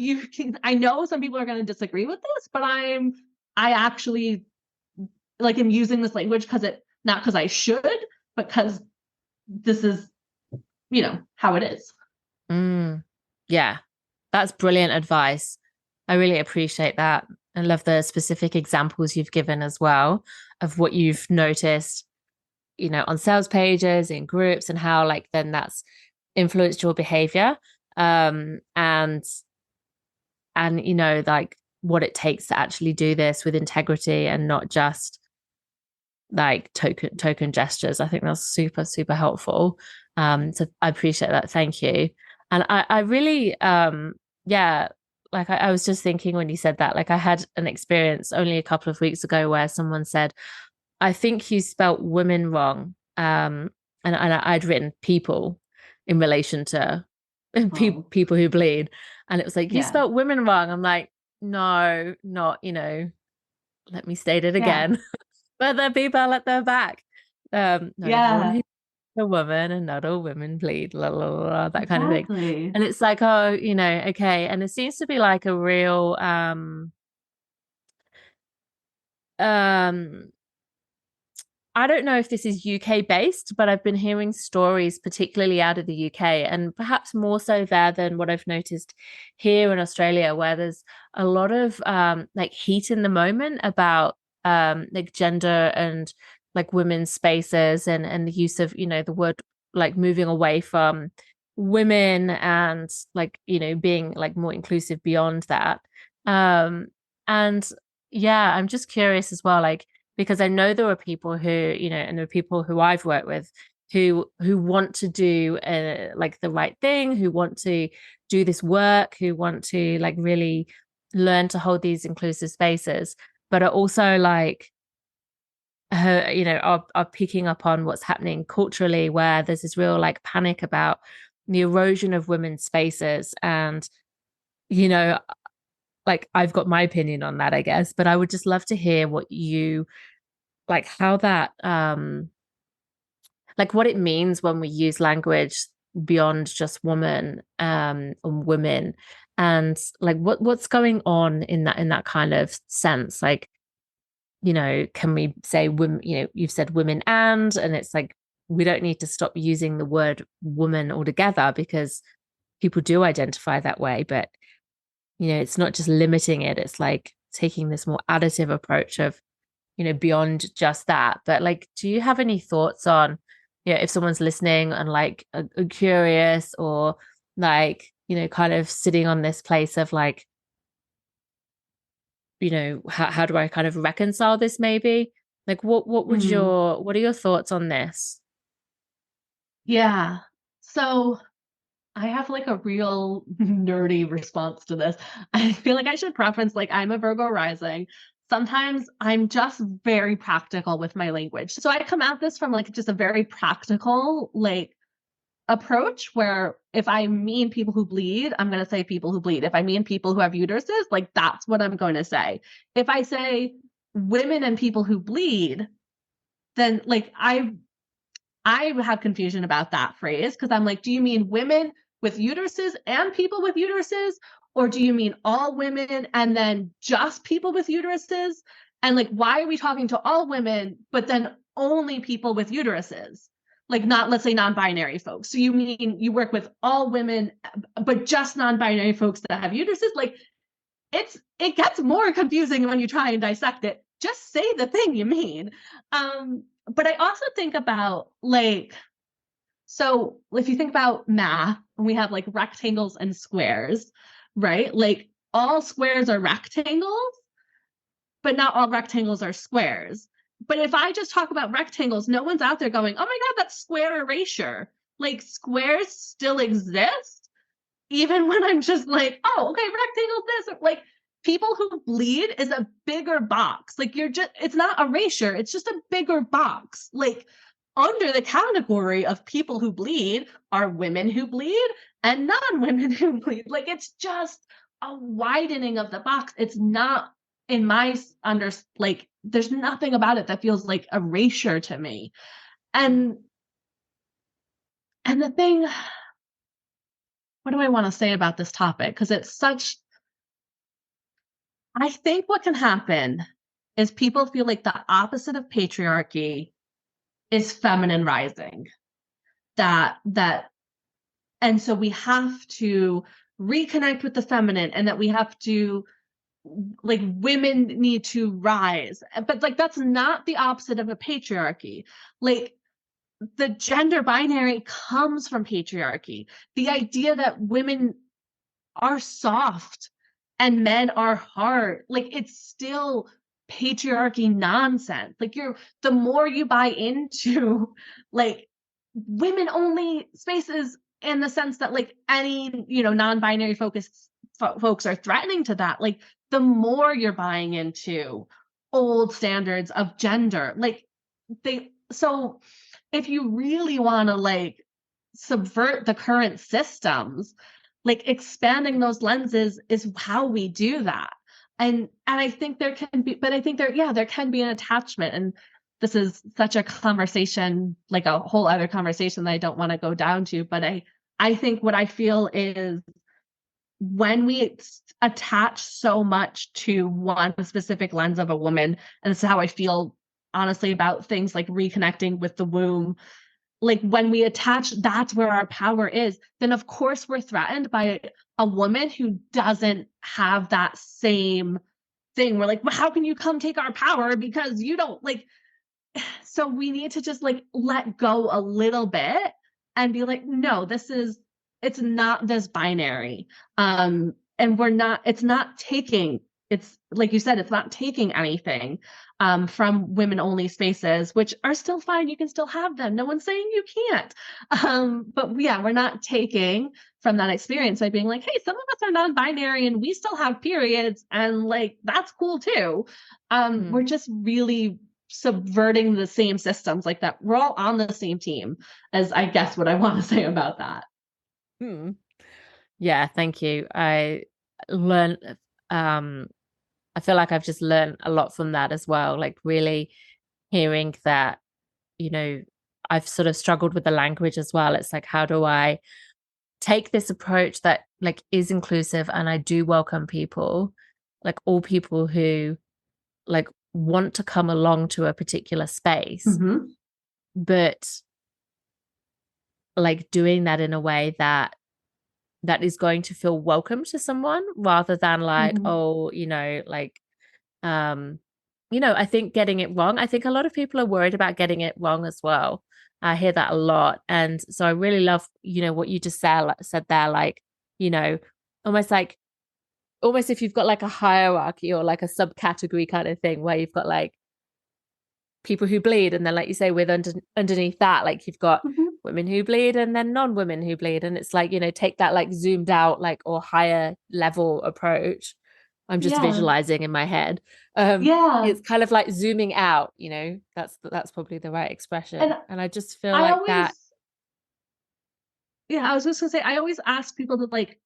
I know some people are going to disagree with this, but I actually like am using this language not because I should, but because this is, how it is. Yeah, that's brilliant advice. I really appreciate that. I love the specific examples you've given as well of what you've noticed, on sales pages, in groups, and how like then that's influenced your behavior, and like what it takes to actually do this with integrity and not just like token gestures. I think that's super, super helpful. So I appreciate that. Thank you. And I really, yeah, like I was just thinking when you said that, like I had an experience only a couple of weeks ago where someone said, I think you spelt women wrong. And I'd written people in relation to Oh, people who bleed. And it was like, you yeah. spelt women wrong. I'm like, no, not, let me state it Yeah. again. But the people at their back. Not everyone Yeah. who's a woman and not all women bleed, la, la, la, la, that kind of thing. Exactly. And it's like, oh, okay. And it seems to be like a real um I don't know if this is UK based, but I've been hearing stories, particularly out of the UK, and perhaps more so there than what I've noticed here in Australia, where there's a lot of like heat in the moment about like gender and like women's spaces and the use of, the word like moving away from women and like, being like more inclusive beyond that. And yeah, I'm just curious as well, like because I know there are people who, and there are people who I've worked with who want to do like the right thing, who want to do this work, who want to like really learn to hold these inclusive spaces, but are also like are picking up on what's happening culturally, where there's this real like panic about the erosion of women's spaces. And you know like I've got my opinion on that, I guess, but I would just love to hear what you like, how that like what it means when we use language beyond just woman and women, and like what's going on in that kind of sense. Like, can we say women, you've said women and it's like we don't need to stop using the word woman altogether because people do identify that way. But it's not just limiting it, it's like taking this more additive approach of beyond just that. But like, do you have any thoughts on, if someone's listening and like are curious, or like, kind of sitting on this place of like, how do I kind of reconcile this maybe? Like Mm, what are your thoughts on this? yeah. So I have like a real nerdy response to this. I feel like I should preference like I'm a Virgo rising. Sometimes I'm just very practical with my language. So I come at this from like just a very practical like approach where if I mean people who bleed, I'm going to say people who bleed. If I mean people who have uteruses, like that's what I'm going to say. If I say women and people who bleed, then like I have confusion about that phrase because I'm like, do you mean women with uteruses and people with uteruses? Or do you mean all women and then just people with uteruses? And like, why are we talking to all women, but then only people with uteruses? Like, not, let's say, non binary folks. So you mean you work with all women, but just non binary folks that have uteruses? Like, it gets more confusing when you try and dissect it. Just say the thing you mean. But I also think about like, so if you think about math, we have like rectangles and squares, right? Like all squares are rectangles, but not all rectangles are squares. But if I just talk about rectangles, no one's out there going, oh my God, that's square erasure. Like squares still exist, even when I'm just like, oh, okay, rectangle this. Like people who bleed is a bigger box. Like it's not erasure, it's just a bigger box. Like under the category of people who bleed are women who bleed and non-women who bleed. Like it's just a widening of the box. It's not in my like there's nothing about it that feels like erasure to me. And the thing, what do I want to say about this topic? Because it's such, I think what can happen is people feel like the opposite of patriarchy is feminine rising. That and so we have to reconnect with the feminine, and that we have to like women need to rise. But like that's not the opposite of a patriarchy. Like the gender binary comes from patriarchy. The idea that women are soft and men are hard, like it's still patriarchy nonsense. Like the more you buy into like women only spaces, in the sense that like any, non-binary focused folks are threatening to that, like the more you're buying into old standards of gender. Like so if you really want to like subvert the current systems, like expanding those lenses is how we do that. And I think there can be, but I think there can be an attachment. And this is such a conversation, like a whole other conversation that I don't want to go down to, but I think what I feel is when we attach so much to one specific lens of a woman, and this is how I feel honestly about things like reconnecting with the womb, like when we attach, that's where our power is, then of course we're threatened by a woman who doesn't have that same thing. We're like, well, how can you come take our power because you don't like, so we need to just like let go a little bit and be like, no, it's not this binary. And it's like you said, it's not taking anything from women only spaces, which are still fine. You can still have them. No one's saying you can't. But yeah, we're not taking from that experience by being like, hey, some of us are non-binary and we still have periods, and like, that's cool too. We're just really subverting the same systems like that. We're all on the same team, as I guess what I want to say about that. Yeah, thank you. I learned, I feel like I've just learned a lot from that as well. Like really hearing that, I've sort of struggled with the language as well. It's like, how do I take this approach that like is inclusive, and I do welcome people, like all people who like want to come along to a particular space, but like doing that in a way that is going to feel welcome to someone, rather than like, I think getting it wrong. I think a lot of people are worried about getting it wrong as well. I hear that a lot. And so I really love, what you just said there, like, almost if you've got like a hierarchy or like a subcategory kind of thing, where you've got like people who bleed, and then like you say, with underneath that, like you've got women who bleed and then non-women who bleed, and it's like, take that like zoomed out, like, or higher level approach. I'm just visualizing in my head. It's kind of like zooming out, that's probably the right expression. And I just feel like that. Yeah, I was just gonna say, I always ask people to like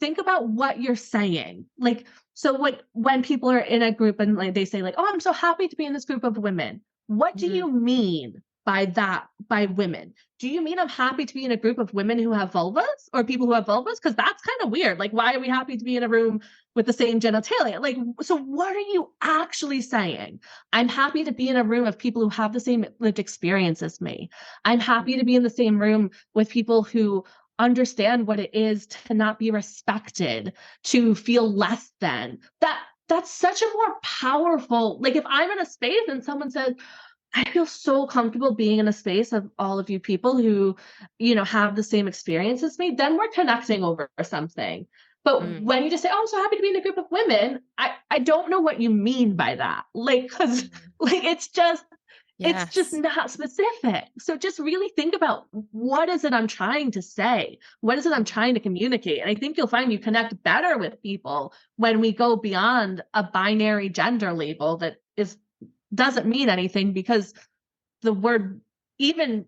think about what you're saying. Like, so like when people are in a group and like they say like, oh, I'm so happy to be in this group of women. What do you mean by that, by women? Do you mean I'm happy to be in a group of women who have vulvas, or people who have vulvas? Because that's kind of weird. Like, why are we happy to be in a room with the same genitalia? Like, so what are you actually saying? I'm happy to be in a room of people who have the same lived experience as me. I'm happy to be in the same room with people who understand what it is to not be respected, to feel less than. That's such a more powerful, like if I'm in a space and someone says, I feel so comfortable being in a space of all of you people who, have the same experience as me, then we're connecting over something. But when you just say, oh, I'm so happy to be in a group of women, I don't know what you mean by that. Like, because like it's just not specific. So just really think about, what is it I'm trying to say? What is it I'm trying to communicate? And I think you'll find you connect better with people when we go beyond a binary gender label that doesn't mean anything, because the word, even,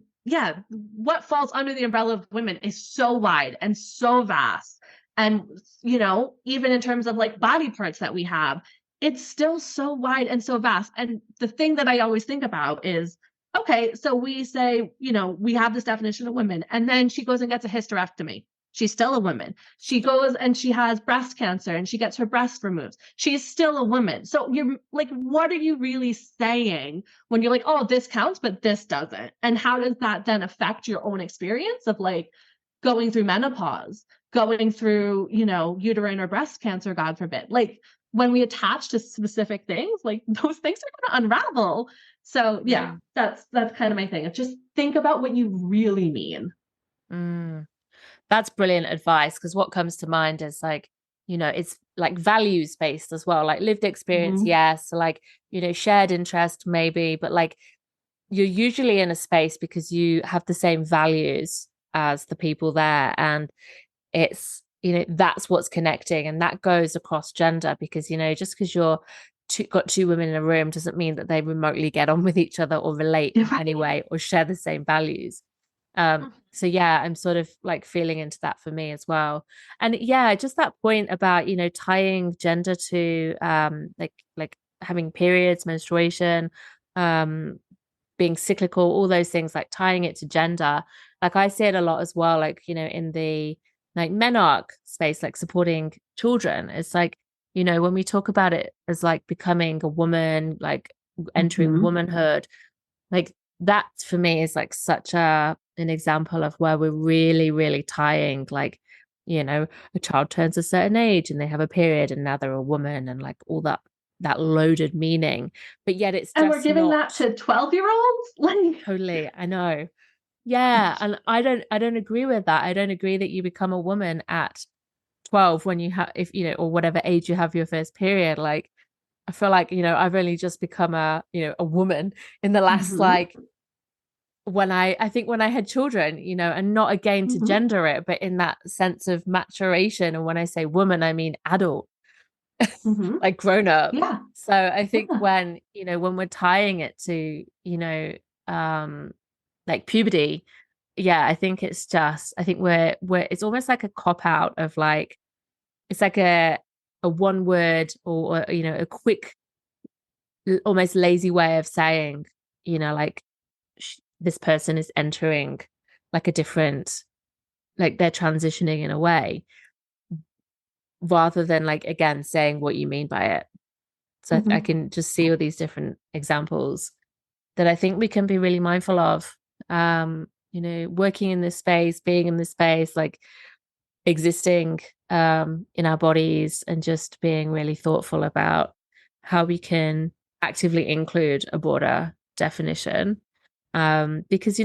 what falls under the umbrella of women is so wide and so vast. And, even in terms of like body parts that we have, it's still so wide and so vast. And the thing that I always think about is, okay, so we say, we have this definition of women, and then she goes and gets a hysterectomy. She's still a woman. She goes and she has breast cancer and she gets her breast removed. She's still a woman. So you're like, what are you really saying when you're like, oh, this counts, but this doesn't? And how does that then affect your own experience of like going through menopause, going through, uterine or breast cancer, God forbid? Like, when we attach to specific things, like those things are going to unravel. So that's kind of my thing. Just think about what you really mean. That's brilliant advice, because what comes to mind is like, it's like values based as well, like lived experience, Mm-hmm. yes, so like, shared interest maybe, but like you're usually in a space because you have the same values as the people there, and it's that's what's connecting, and that goes across gender, because just because got two women in a room doesn't mean that they remotely get on with each other or relate in any way or share the same values. So yeah, I'm sort of like feeling into that for me as well. And yeah, just that point about tying gender to like having periods, menstruation, um being cyclical, all those things, like tying it to gender. Like I see it a lot as well, like in the like menarch space, like supporting children. It's like when we talk about it as like becoming a woman, like entering Mm-hmm. womanhood, like that for me is like such an example of where we're really, really tying, like a child turns a certain age and they have a period and now they're a woman, and like all that loaded meaning, but yet it's And we're just giving not. that to 12-year-olds? Like, Totally, I know. Yeah, and I don't agree with that. I don't agree that you become a woman at 12 when you have, if or whatever age you have your first period. Like I feel like I've only just become a woman in the last mm-hmm. like when I think when I had children, and not again to Mm-hmm. gender it, but in that sense of maturation. And when I say woman, I mean adult, Mm-hmm. like grown up. Yeah. So I think Yeah. when we're tying it to, um like puberty, yeah, I think we're it's almost like a cop out of like, it's like a one word, or a quick, almost lazy way of saying, like this person is entering like a different, like they're transitioning in a way, rather than like again saying what you mean by it. So I Mm-hmm. can just see all these different examples that I think we can be really mindful of. Working in this space, being in this space, like existing in our bodies, and just being really thoughtful about how we can actively include a broader definition. Because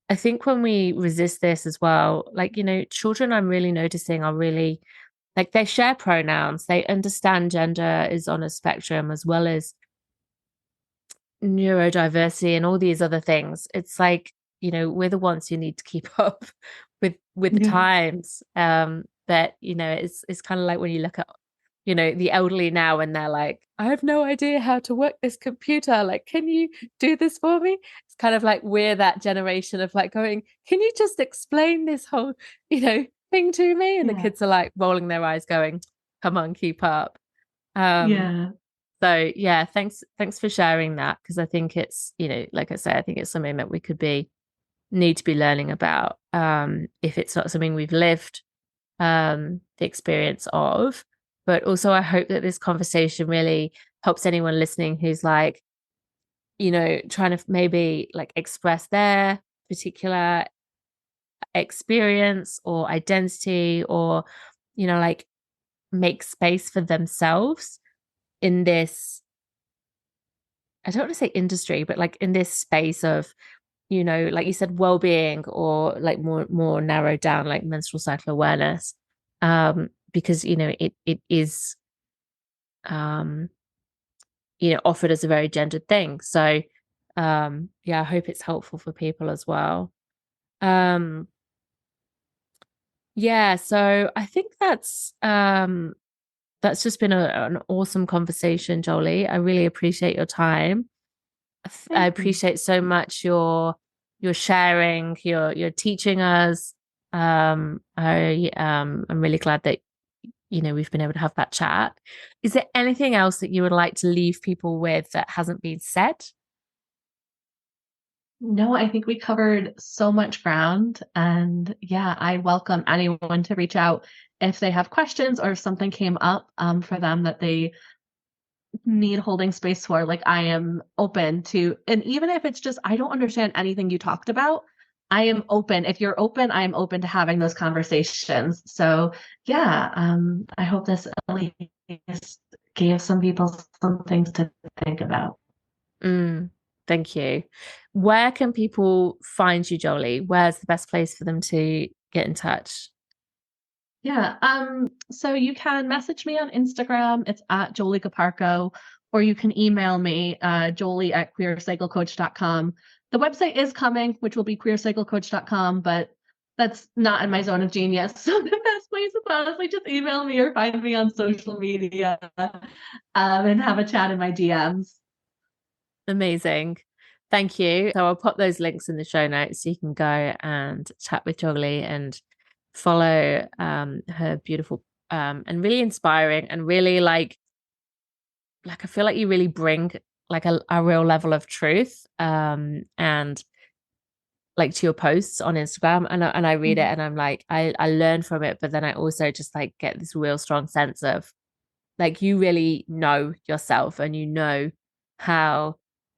I think when we resist this as well, like children, I'm really noticing are really like, they share pronouns, they understand gender is on a spectrum, as well as neurodiversity and all these other things. It's like, we're the ones who need to keep up with the Yeah. times. But it's kind of like when you look at the elderly now, and they're like, I have no idea how to work this computer, like, can you do this for me? It's kind of like we're that generation of like going, can you just explain this whole thing to me? And the Yeah. kids are like rolling their eyes going, come on, keep up. um Yeah. so yeah, thanks for sharing that, because I think it's, like I say, I think it's something that we need to be learning about, if it's not something we've lived the experience of. But also I hope that this conversation really helps anyone listening who's like, trying to maybe like express their particular experience or identity, or like make space for themselves in this, I don't want to say industry, but like in this space of, like you said, well-being, or like more narrowed down, like menstrual cycle awareness. Because it is um offered as a very gendered thing. So yeah, I hope it's helpful for people as well. Um yeah, so I think that's just been an awesome conversation, Jolie. I really appreciate your time. I Thank you. appreciate so much your sharing, your teaching us. I'm really glad that we've been able to have that chat. Is there anything else that you would like to leave people with that hasn't been said? No, I think we covered so much ground. And yeah, I welcome anyone to reach out if they have questions, or if something came up for them that they need holding space for. Like, I am open to, and even if it's just, I don't understand anything you talked about, I am open. If you're open, I am open to having those conversations. So yeah, I hope this at least gave some people some things to think about. Mm, thank you. Where can people find you, Jolie? Where's the best place for them to get in touch? Yeah. So you can message me on Instagram. It's at Joeli Carparco, or you can email me, Joeli@queercyclecoach.com. The website is coming, which will be queercyclecoach.com, but that's not in my zone of genius. So the best place is honestly just email me or find me on social media, and have a chat in my DMs. Amazing. Thank you. So I'll put those links in the show notes so you can go and chat with Joeli and follow her beautiful and really inspiring and really like I feel like you really bring like a real level of truth and like to your posts on Instagram, and I read it and I'm like I learn from it, but then I also just like get this real strong sense of like you really know yourself and you know how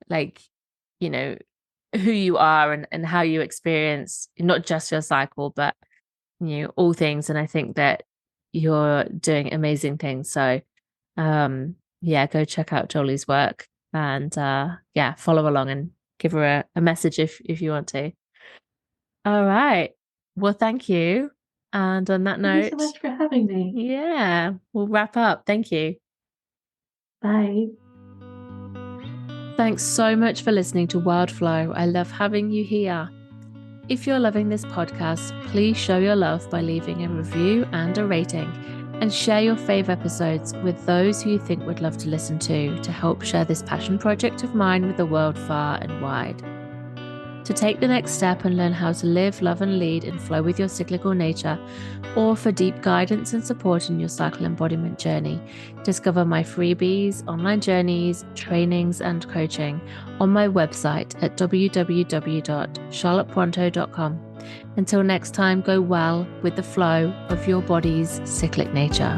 like you know who you are and how you experience not just your cycle but all things, and I think that you're doing amazing things. So yeah, go check out Joeli's work and yeah, follow along and give her a message if you want to. All right, well, thank you, and on that note, Thank you so much for having me. Yeah, we'll wrap up. Thank you. Bye. Thanks so much for listening to Wildflow. I love having you here. If you're loving this podcast, please show your love by leaving a review and a rating, and share your fave episodes with those who you think would love to listen to help share this passion project of mine with the world far and wide. To take the next step and learn how to live, love, and lead in flow with your cyclical nature, or for deep guidance and support in your cycle embodiment journey, discover my freebies, online journeys, trainings, and coaching on my website at www.charlottepointo.com. Until next time, go well with the flow of your body's cyclic nature.